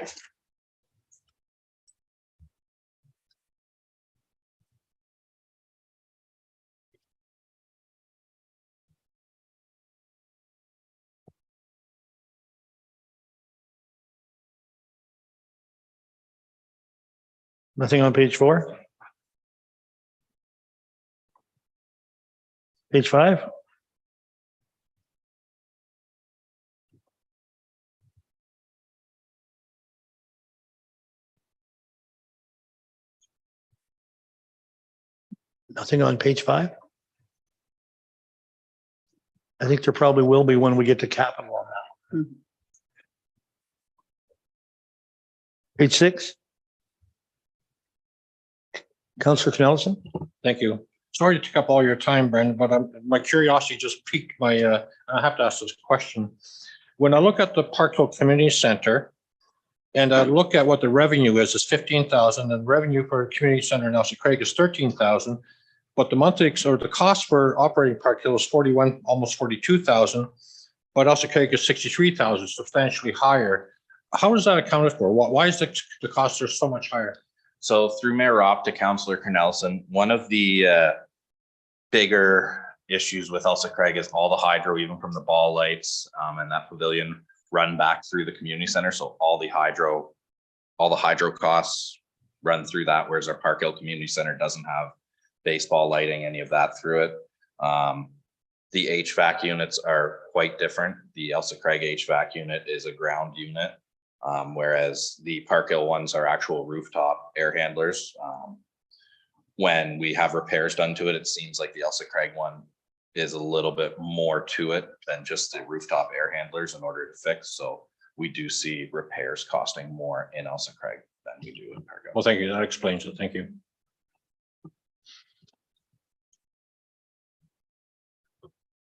Nothing on page 4? Page 5? Nothing on page 5? I think there probably will be when we get to capital on that. Mhm. Page 6? Councillor Canellison? Thank you. Sorry to take up all your time, Brandon, but my curiosity just piqued my, I have to ask this question. When I look at the Parkville Community Center and I look at what the revenue is, it's 15,000, and revenue for a community center in Elsa Craig is 13,000. But the monthly or the cost for operating Parkville is 41, almost 42,000, but Elsa Craig is 63,000, substantially higher. How is that accounted for? Why is the cost there so much higher? So through Mayor Op to Councillor Cornelison, one of the bigger issues with Elsa Craig is all the hydro, even from the ball lights and that pavilion, run back through the community center. So all the hydro costs run through that, whereas our Park Hill Community Center doesn't have baseball lighting, any of that through it. The HVAC units are quite different. The Elsa Craig HVAC unit is a ground unit, whereas the Park Hill ones are actual rooftop air handlers. When we have repairs done to it, it seems like the Elsa Craig one is a little bit more to it than just the rooftop air handlers in order to fix. So we do see repairs costing more in Elsa Craig than we do in Park Hill. Well, thank you. That explains it. Thank you.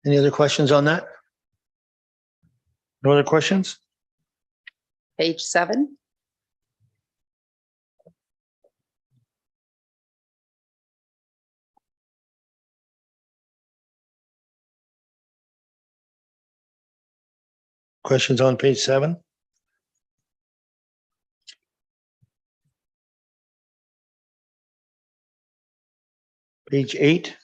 Any other questions on that? No other questions? Page 7. Questions on page 7? Page 8?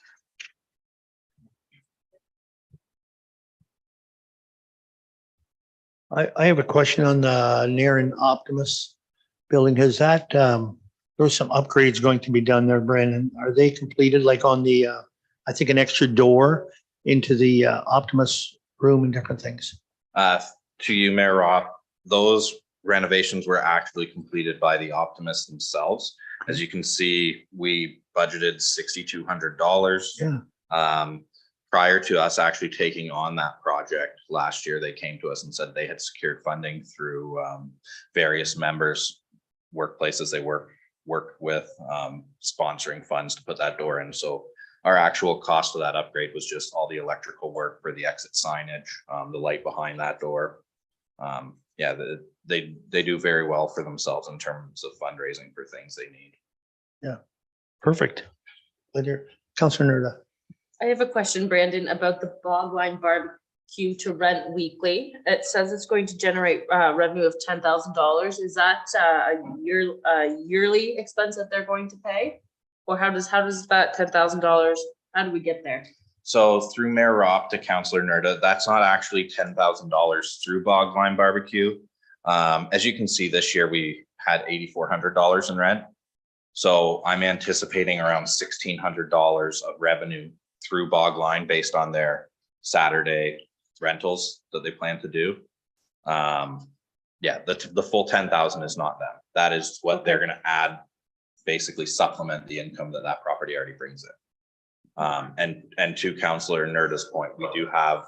I have a question on the Naren Optimus building. Has that, there was some upgrades going to be done there, Brandon. Are they completed, like on the, I think an extra door into the Optimus room and different things? To you, Mayor Roth, those renovations were actually completed by the Optimists themselves. As you can see, we budgeted $6,200. Yeah. Prior to us actually taking on that project last year, they came to us and said they had secured funding through various members, workplaces they worked with, sponsoring funds to put that door in. So our actual cost of that upgrade was just all the electrical work for the exit signage, the light behind that door. Yeah, they do very well for themselves in terms of fundraising for things they need. Yeah, perfect. Later, Councilor Nerda. I have a question, Brandon, about the Bogline Barbecue to rent weekly. It says it's going to generate revenue of $10,000. Is that a yearly expense that they're going to pay? Or how does that $10,000, how do we get there? So through Mayor Roth to Councilor Nerda, that's not actually $10,000 through Bogline Barbecue. As you can see, this year we had $8,400 in rent. So I'm anticipating around $1,600 of revenue through Bogline based on their Saturday rentals that they plan to do. Yeah, the full 10,000 is not them. That is what they're going to add, basically supplement the income that property already brings in. And to Councilor Nerda's point, we do have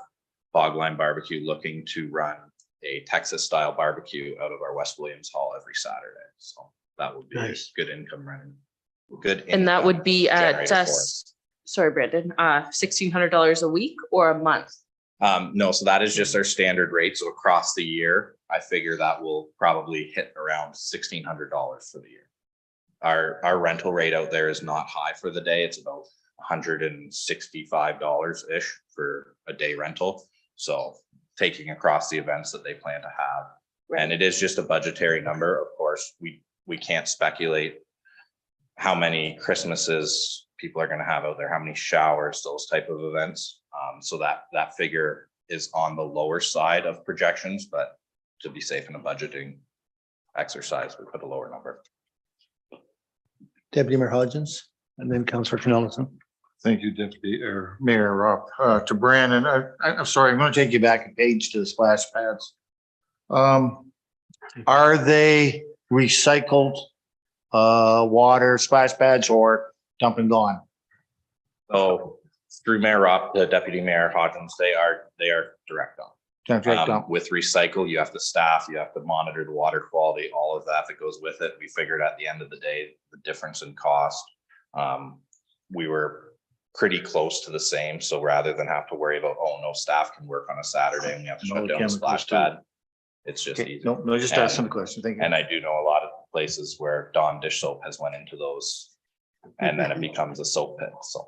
Bogline Barbecue looking to run a Texas style barbecue out of our West Williams Hall every Saturday. So that would be Nice. good income running. Good. And that would be at generated for us. sorry, Brandon, $1,600 a week or a month? No, so that is just our standard rate. So across the year, I figure that will probably hit around $1,600 for the year. Our rental rate out there is not high for the day. It's about $165 ish for a day rental. So taking across the events that they plan to have. Right. And it is just a budgetary number. Of course, we can't speculate how many Christmases people are going to have out there, how many showers, those type of events. So that figure is on the lower side of projections, but to be safe in a budgeting exercise, we put a lower number. Deputy Mayor Hodgins, and then Councilor Canellison. Thank you, Deputy or Mayor Roth. To Brandon, I'm sorry, I'm going to take you back a page to the splash pads. Are they recycled water splash pads or dump and gone? So through Mayor Roth to Deputy Mayor Hodgins, they are direct on. Direct dump. With recycle, you have to staff, you have to monitor the water quality, all of that goes with it. We figured at the end of the day, the difference in cost, we were pretty close to the same. So rather than have to worry about, oh, no staff can work on a Saturday and we have to shut down the splash pad, it's just Okay, easy. no, just asking the question. Thank you. And I do know a lot of places where Dawn dish soap has went into those and then it becomes a soap pit. So.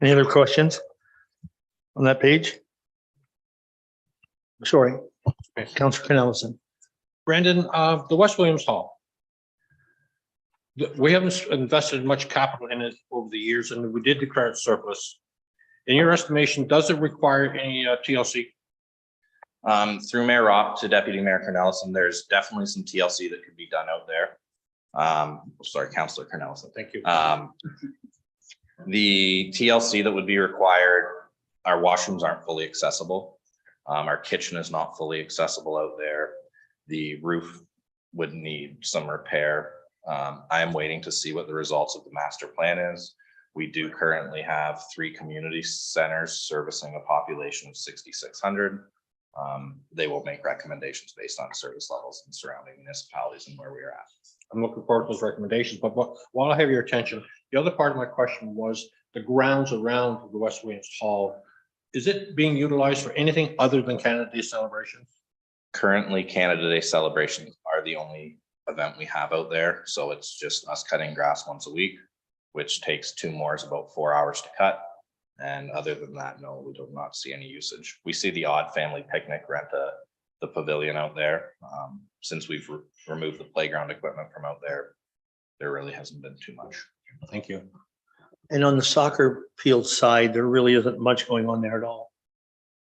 Any other questions on that page? Sorry, Councilor Canellison. Brandon, the West Williams Hall. We haven't invested much capital in it over the years, and we did declare it surplus. In your estimation, does it require any TLC? Through Mayor Roth to Deputy Mayor Cornelison, there's definitely some TLC that could be done out there. Sorry, Councilor Cornelison. Thank you. The TLC that would be required, our washrooms aren't fully accessible. Our kitchen is not fully accessible out there. The roof would need some repair. I am waiting to see what the results of the master plan is. We do currently have 3 community centers servicing a population of 6,600. They will make recommendations based on service levels in surrounding municipalities and where we are at. I'm looking forward to those recommendations, but while I have your attention, the other part of my question was the grounds around the West Williams Hall. Is it being utilized for anything other than Canada Day celebrations? Currently, Canada Day celebrations are the only event we have out there. So it's just us cutting grass once a week, which takes 2 moors about 4 hours to cut. And other than that, no, we do not see any usage. We see the odd family picnic rent the pavilion out there. Since we've removed the playground equipment from out there, there really hasn't been too much. Thank you. And on the soccer field side, there really isn't much going on there at all.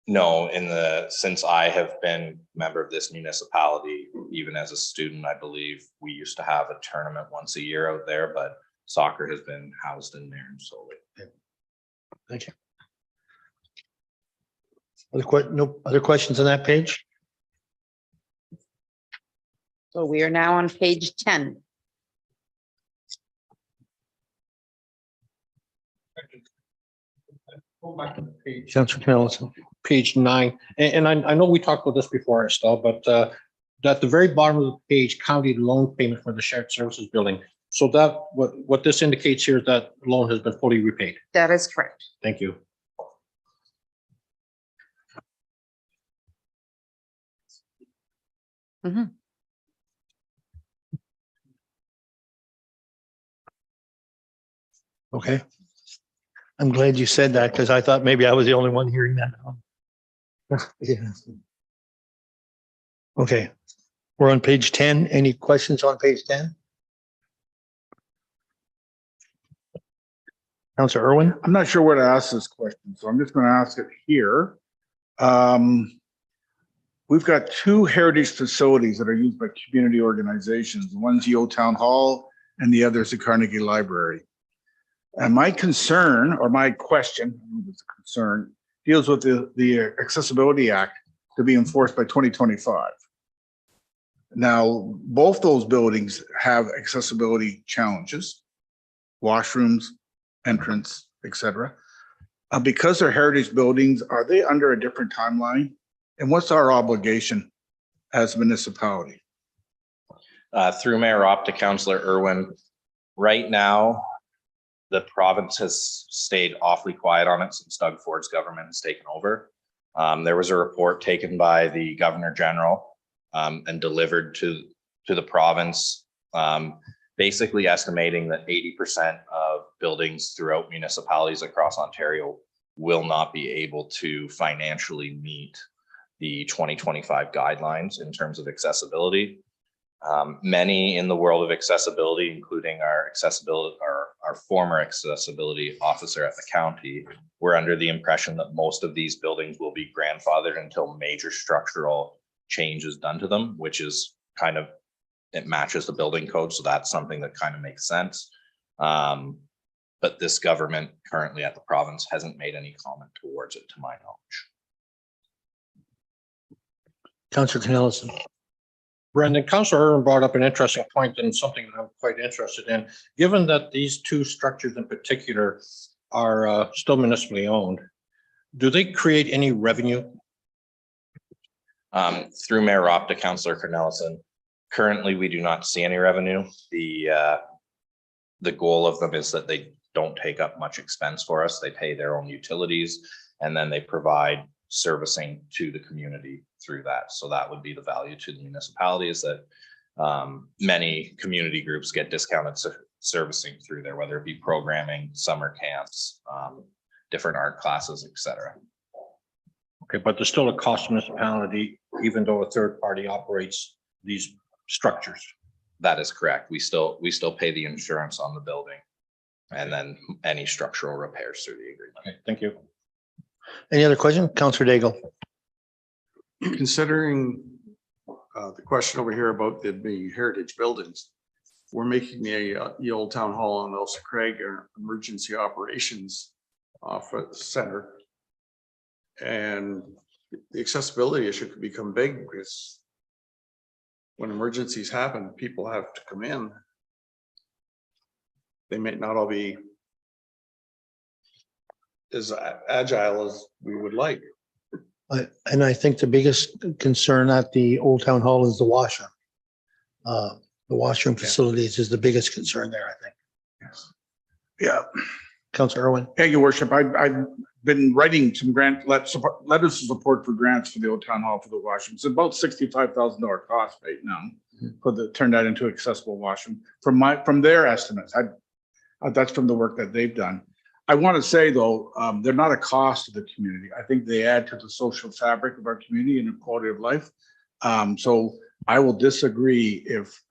No, since I have been member of this municipality, even as a student, I believe we used to have a tournament once a year out there, but soccer has been housed in there solely. Thank you. No other questions on that page? So we are now on page 10. Go back to the page. Councillor Knowlton. Page 9, and I know we talked about this before, Estelle, but at the very bottom of the page, county loan payment for the shared services building. So that, what this indicates here is that loan has been fully repaid. That is correct. Thank you. Mhm. Okay. I'm glad you said that because I thought maybe I was the only one hearing that. Yeah. Okay, we're on page 10. Any questions on page 10? Councillor Irwin? I'm not sure where to ask this question, so I'm just going to ask it here. We've got two heritage facilities that are used by community organizations. One's the Old Town Hall and the other is the Carnegie Library. And my concern, or my question, I don't know if it's a concern, deals with the Accessibility Act to be enforced by 2025. Now, both those buildings have accessibility challenges, washrooms, entrance, etc. Because they're heritage buildings, are they under a different timeline? And what's our obligation as a municipality? Through Mayor Opp to Councillor Irwin, right now, the province has stayed awfully quiet on it since Doug Ford's government has taken over. There was a report taken by the Governor General and delivered to the province, basically estimating that 80% of buildings throughout municipalities across Ontario will not be able to financially meet the 2025 guidelines in terms of accessibility. Many in the world of accessibility, including our former accessibility officer at the county, were under the impression that most of these buildings will be grandfathered until major structural change is done to them, which is kind of, it matches the building code. So that's something that kind of makes sense. But this government currently at the province hasn't made any comment towards it, to my knowledge. Councillor Knowlton. Brendan, Councillor Irwin brought up an interesting point and something that I'm quite interested in. Given that these two structures in particular are still municipally owned, do they create any revenue? Through Mayor Opp to Councillor Cornelison, currently we do not see any revenue. The goal of them is that they don't take up much expense for us. They pay their own utilities and then they provide servicing to the community through that. So that would be the value to the municipality, is that many community groups get discounted servicing through there, whether it be programming, summer camps, different art classes, etc. Okay, but there's still a cost to municipality, even though a third party operates these structures. That is correct. We still pay the insurance on the building and then any structural repairs through the agreement. Okay, thank you. Any other question? Councillor Daigle. Considering the question over here about the being heritage buildings, we're making the old town hall on Elsa Craig or emergency operations for the center. And the accessibility issue could become big because when emergencies happen, people have to come in. They may not all be as agile as we would like. And I think the biggest concern at the Old Town Hall is the washroom. The washroom facilities is the biggest concern there, I think. Yes. Yeah. Councillor Irwin. Yeah, Your Worship, I've been writing some letters of support for grants for the Old Town Hall for the washroom. It's about $65,000 cost right now turn that into accessible washroom from their estimates. That's from the work that they've done. I want to say though, they're not a cost to the community. I think they add to the social fabric of our community and the quality of life. So I will disagree if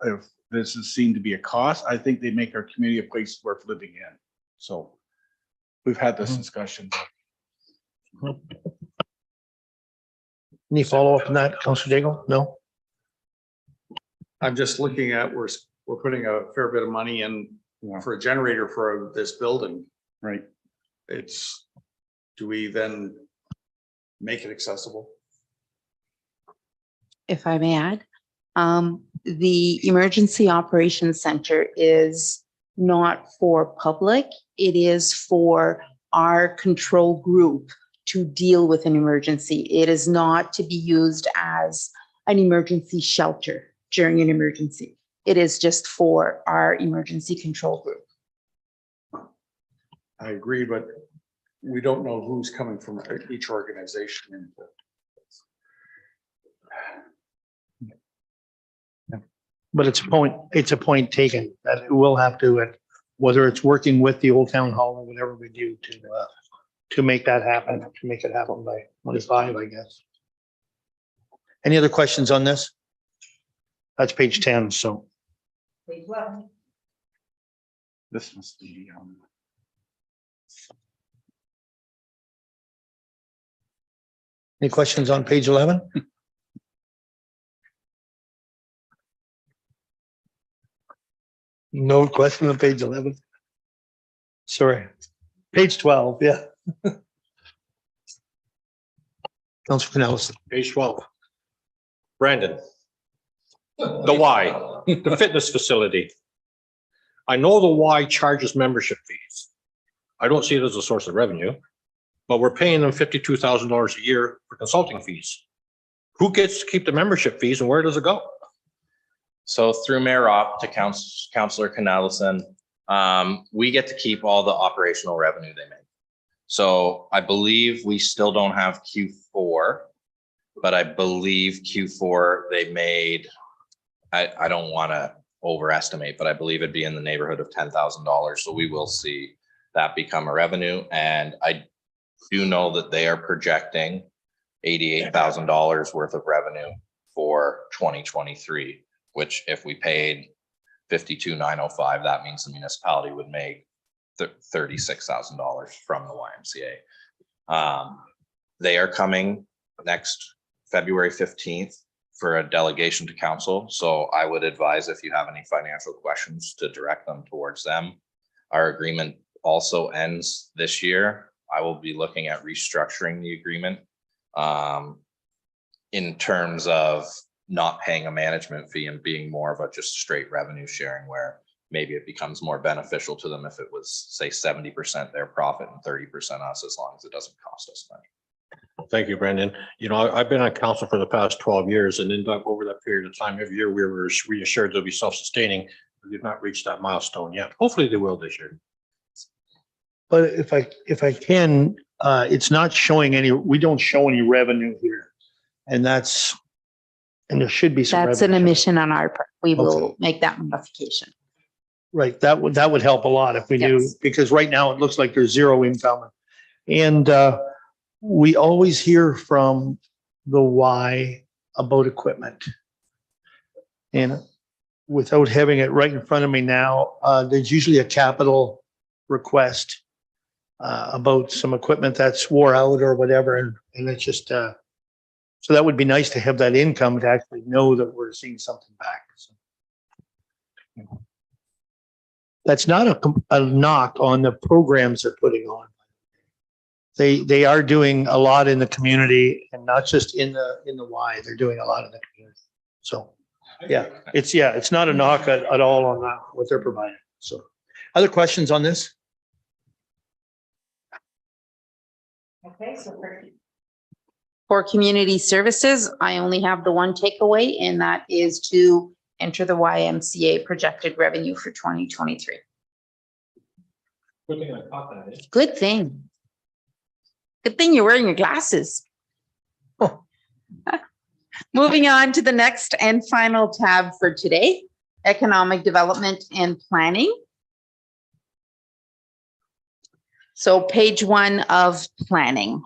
this is seen to be a cost. I think they make our community a place worth living in. So we've had this discussion. Any follow-up on that, Councilor Daigle? No? I'm just looking at, we're putting a fair bit of money in Yeah. for a generator for this building. Right. Do we then make it accessible? If I may add, the Emergency Operations Center is not for public. It is for our control group to deal with an emergency. It is not to be used as an emergency shelter during an emergency. It is just for our emergency control group. I agree, but we don't know who's coming from each organization. But it's a point taken that it will have to, and whether it's working with the Old Town Hall or whatever we do to make that happen, to make it happen by 25, I guess. Any other questions on this? That's page 10, so. This must be, Any questions on page 11? No question on page 11. Sorry. Page 12, yeah. Councilor Canales. Page 12. Brandon. The Y, the fitness facility. I know the Y charges membership fees. I don't see it as a source of revenue, but we're paying them $52,000 a year for consulting fees. Who gets to keep the membership fees and where does it go? So through Mayor Op to Councillor Canalison, we get to keep all the operational revenue they make. So I believe we still don't have Q4, but I believe Q4 they made, I don't want to overestimate, but I believe it'd be in the neighborhood of $10,000. So we will see that become a revenue. And I do know that they are projecting $88,000 worth of revenue for 2023. Which if we paid 52,905, that means the municipality would make $36,000 from the YMCA. They are coming next February 15th for a delegation to council. So I would advise if you have any financial questions to direct them towards them. Our agreement also ends this year. I will be looking at restructuring the agreement in terms of not paying a management fee and being more of a just straight revenue sharing, where maybe it becomes more beneficial to them if it was, say, 70% their profit and 30% us, as long as it doesn't cost us money. Thank you, Brandon. You know, I've been on council for the past 12 years, and in that, over that period of time, every year we were reassured they'll be self-sustaining. They've not reached that milestone yet. Hopefully they will this year. But if I can, it's not showing any, we don't show any revenue here. And there should be some. That's an revenue. omission on our part. We will Okay. make that modification. Right, that would help a lot if we knew, Yes. because right now it looks like there's zero income. And we always hear from the Y about equipment. And without having it right in front of me now, there's usually a capital request about some equipment that's wore out or whatever, and it's just so that would be nice to have that income to actually know that we're seeing something back. So. That's not a knock on the programs they're putting on. They are doing a lot in the community, and not just in the Y. They're doing a lot in the community. So, yeah, it's not a knock at all on that, what they're providing. So, other questions on this? Okay, so for community services, I only have the one takeaway, and that is to enter the YMCA projected revenue for 2023. Good thing I caught that, eh? Good thing. Good thing you're wearing your glasses. Moving on to the next and final tab for today, economic development and planning. So page 1 of planning.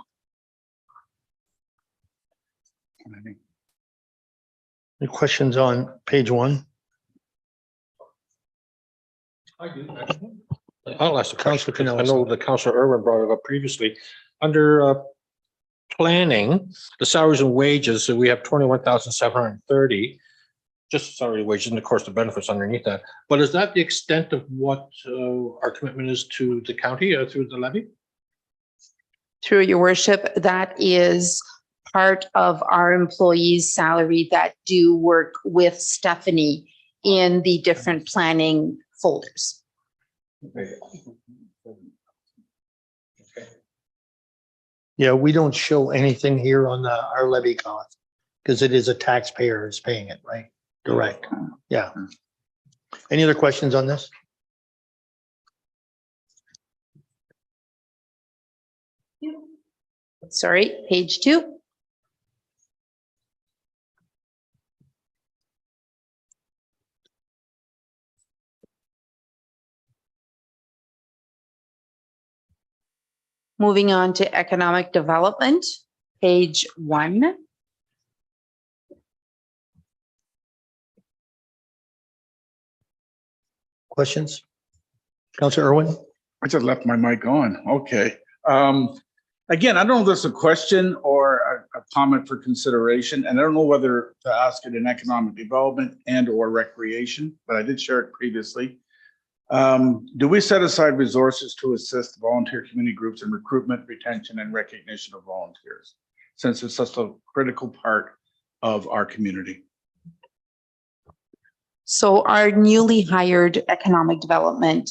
Any questions on page 1? I do, actually. I'll ask the Councillor question. I Canales. know the Councillor Irwin brought it up previously. Under planning, the salaries and wages, so we have 21,730. Just salary, wages, and of course the benefits underneath that. But is that the extent of what our commitment is to the county through the levy? Through your worship, that is part of our employees' salary that do work with Stephanie in the different planning folders. Yeah, we don't show anything here on our levy cost because it is a taxpayer is paying it, right? Direct. Yeah. Any other questions on this? Sorry, page 2. Moving on to economic development, page 1. Questions? Councillor Irwin? I just left my mic on. Okay. Again, I don't know if this is a question or a comment for consideration, and I don't know whether to ask it in economic development and or recreation, but I did share it previously. Do we set aside resources to assist volunteer community groups in recruitment, retention, and recognition of volunteers, since it's such a critical part of our community? So our newly hired economic development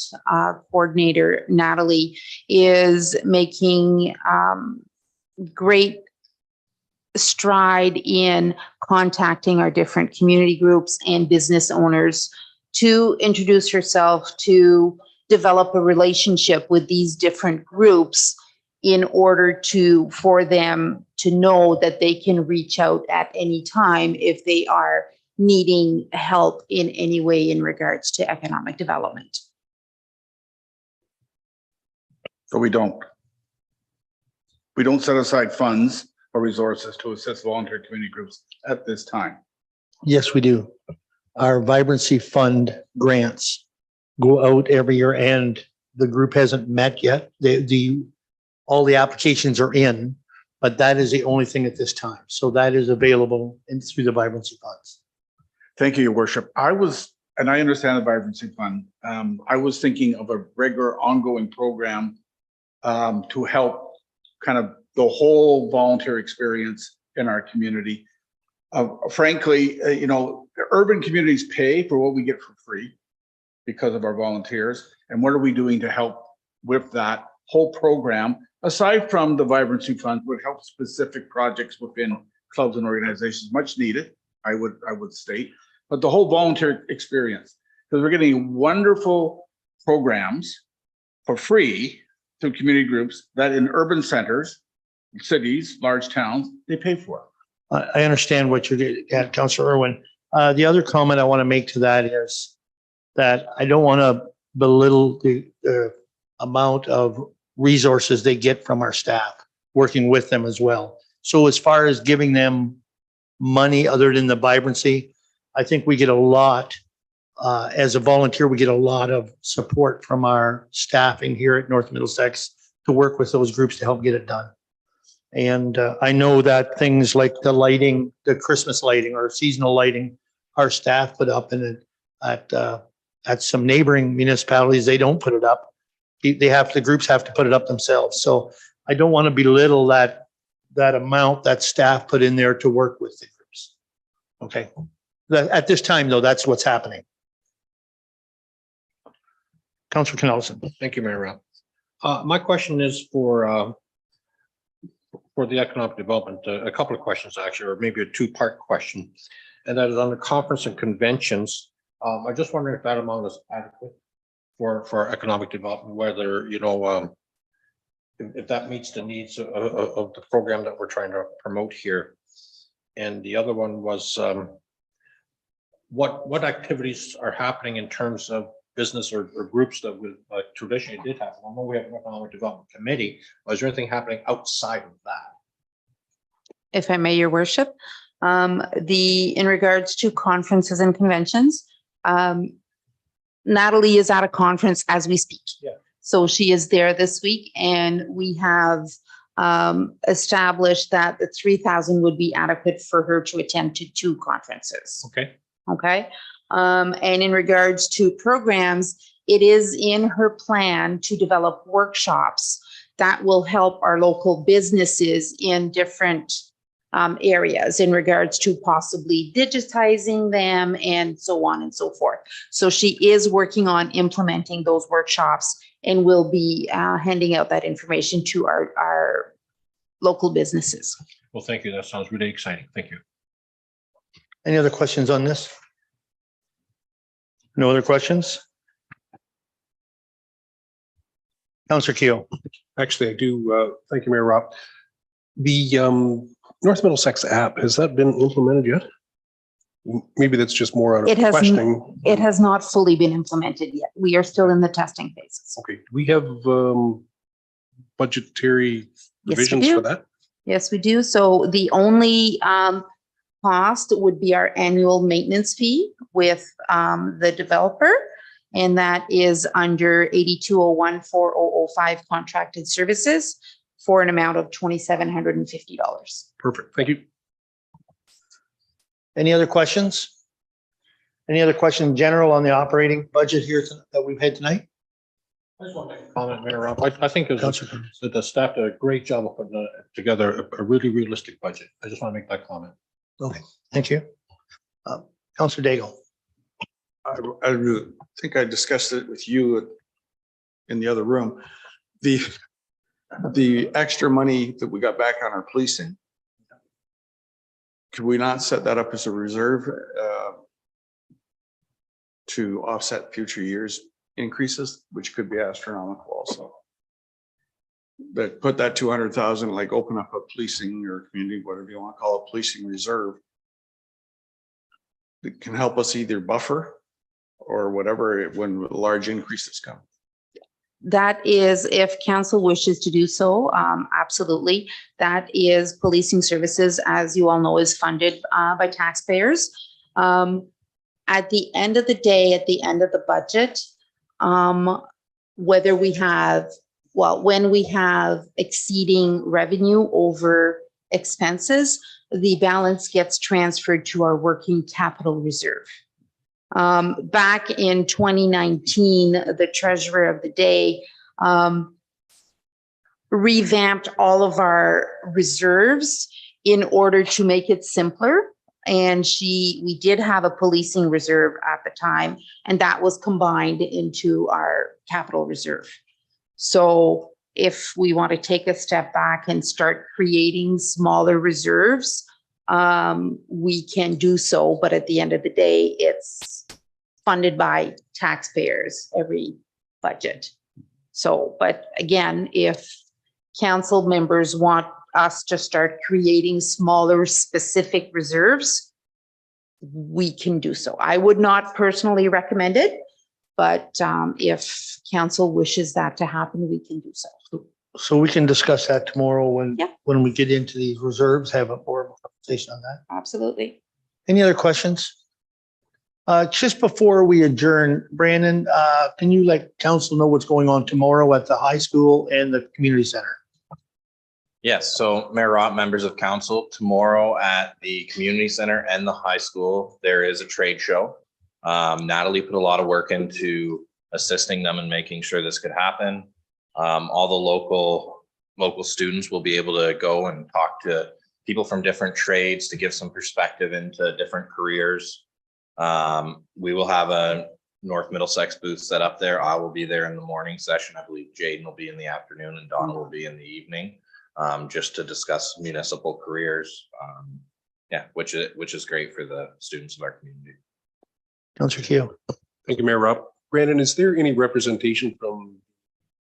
coordinator, Natalie, is making great stride in contacting our different community groups and business owners to introduce herself, to develop a relationship with these different groups in order for them to know that they can reach out at any time if they are needing help in any way in regards to economic development. So we don't set aside funds or resources to assist volunteer community groups at this time. Yes, we do. Our vibrancy fund grants go out every year and the group hasn't met yet. All the applications are in, but that is the only thing at this time. So that is available through the vibrancy funds. Thank you, Your Worship. And I understand the vibrancy fund. I was thinking of a regular ongoing program to help kind of the whole volunteer experience in our community. Frankly, urban communities pay for what we get for free because of our volunteers. And what are we doing to help with that whole program? Aside from the vibrancy fund, would help specific projects within clubs and organizations, much needed, I would state. But the whole volunteer experience, because we're getting wonderful programs for free through community groups that in urban centers, cities, large towns, they pay for. I understand what you're getting at, Councillor Irwin. The other comment I want to make to that is that I don't want to belittle the amount of resources they get from our staff, working with them as well. So as far as giving them money other than the vibrancy, I think we get a lot, as a volunteer, we get a lot of support from our staffing here at North Middlesex to work with those groups to help get it done. And I know that things like the lighting, the Christmas lighting or seasonal lighting, our staff put up, and at some neighboring municipalities, they don't put it up. The groups have to put it up themselves. So I don't want to belittle that amount that staff put in there to work with the groups. Okay. At this time, though, that's what's happening. Councillor Knudsen. Thank you, Mayor Ralph. My question is for the economic development, a couple of questions actually, or maybe a two-part question. And that is on the conference and conventions. I just wondering if that amount is adequate for economic development, whether, if that meets the needs of the program that we're trying to promote here. And the other one was, what activities are happening in terms of business or groups that we traditionally did have? I know we have an economic development committee, but is there anything happening outside of that? If I may, Your Worship, in regards to conferences and conventions, Natalie is at a conference as we speak. Yeah. So she is there this week, and we have established that the 3,000 would be adequate for her to attend to 2 conferences. Okay. Okay. And in regards to programs, it is in her plan to develop workshops that will help our local businesses in different areas in regards to possibly digitizing them and so on and so forth. So she is working on implementing those workshops and will be handing out that information to our local businesses. Well, thank you. That sounds really exciting. Thank you. Any other questions on this? No other questions? Councillor Keo. Actually, I do. Thank you, Mayor Rob. The North Middlesex app, has that been implemented yet? Maybe that's just more out It of has questioning. It has not fully been implemented yet. We are still in the testing phases. Okay, do we have budgetary Yes, we provisions do. for that? Yes, we do. So the only cost would be our annual maintenance fee with the developer. And that is under 8201-4005 contracted services for an amount of $2,750. Perfect, thank you. Any other questions? Any other question in general on the operating budget here that we've had tonight? I just want to make a comment, Mayor Rob. I think Councillor. that the staff did a great job of putting together a really realistic budget. I just want to make that comment. Okay, thank you. Councillor Daigle. I really think I discussed it with you in the other room. The extra money that we got back on our policing, could we not set that up as a reserve to offset future years increases, which could be astronomical also? But put that 200,000, like open up a policing or community, whatever you want to call it, policing reserve that can help us either buffer or whatever when large increases come. That is, if council wishes to do so, absolutely. That is policing services, as you all know, is funded by taxpayers. At the end of the day, at the end of the budget, whether we have, well, when we have exceeding revenue over expenses, the balance gets transferred to our working capital reserve. Back in 2019, the treasurer of the day revamped all of our reserves in order to make it simpler. And we did have a policing reserve at the time, and that was combined into our capital reserve. So if we want to take a step back and start creating smaller reserves, we can do so, but at the end of the day, it's funded by taxpayers every budget. So, but again, if council members want us to start creating smaller specific reserves, we can do so. I would not personally recommend it, but if council wishes that to happen, we can do so. So we can discuss that tomorrow Yeah. when we get into these reserves, have a more conversation on that. Absolutely. Any other questions? Just before we adjourn, Brandon, can you let council know what's going on tomorrow at the high school and the community center? Yes, so Mayor Robb, members of council, tomorrow at the community center and the high school, there is a trade show. Natalie put a lot of work into assisting them and making sure this could happen. All the local students will be able to go and talk to people from different trades to give some perspective into different careers. We will have a North Middlesex booth set up there. I will be there in the morning session. I believe Jaden will be in the afternoon and Donna will be in the evening, just to discuss municipal careers. Yeah, which is great for the students of our community. Councillor Keo. Thank you, Mayor Rob. Brandon, is there any representation from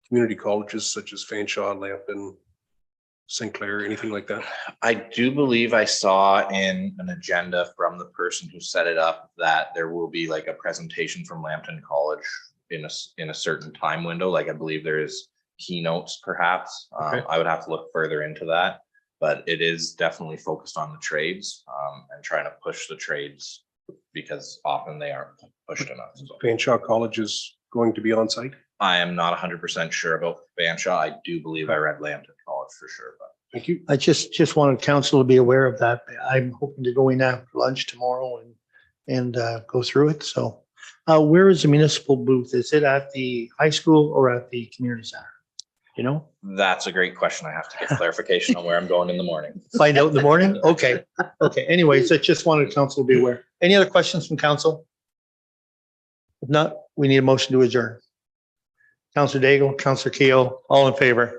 community colleges such as Fanshawe, Lambton, St. Clair, anything like that? I do believe I saw in an agenda from the person who set it up that there will be like a presentation from Lambton College in a certain time window. Like I believe there is keynotes perhaps. Okay. I would have to look further into that, but it is definitely focused on the trades and trying to push the trades because often they aren't pushed enough. So Fanshawe College is going to be on site? I am not 100% sure about Fanshawe. I do believe I read Lambton College for sure, but Thank you. I just wanted council to be aware of that. I'm hoping to go in after lunch tomorrow and go through it. So where is the municipal booth? Is it at the high school or at the community center? You know, That's a great question. I have to get clarification on where I'm going in the morning. find out in the morning? Okay. Okay. Anyways, I just wanted council to be aware. Any other questions from council? If not, we need a motion to adjourn. Councillor Daigle, Councillor Keo, all in favor?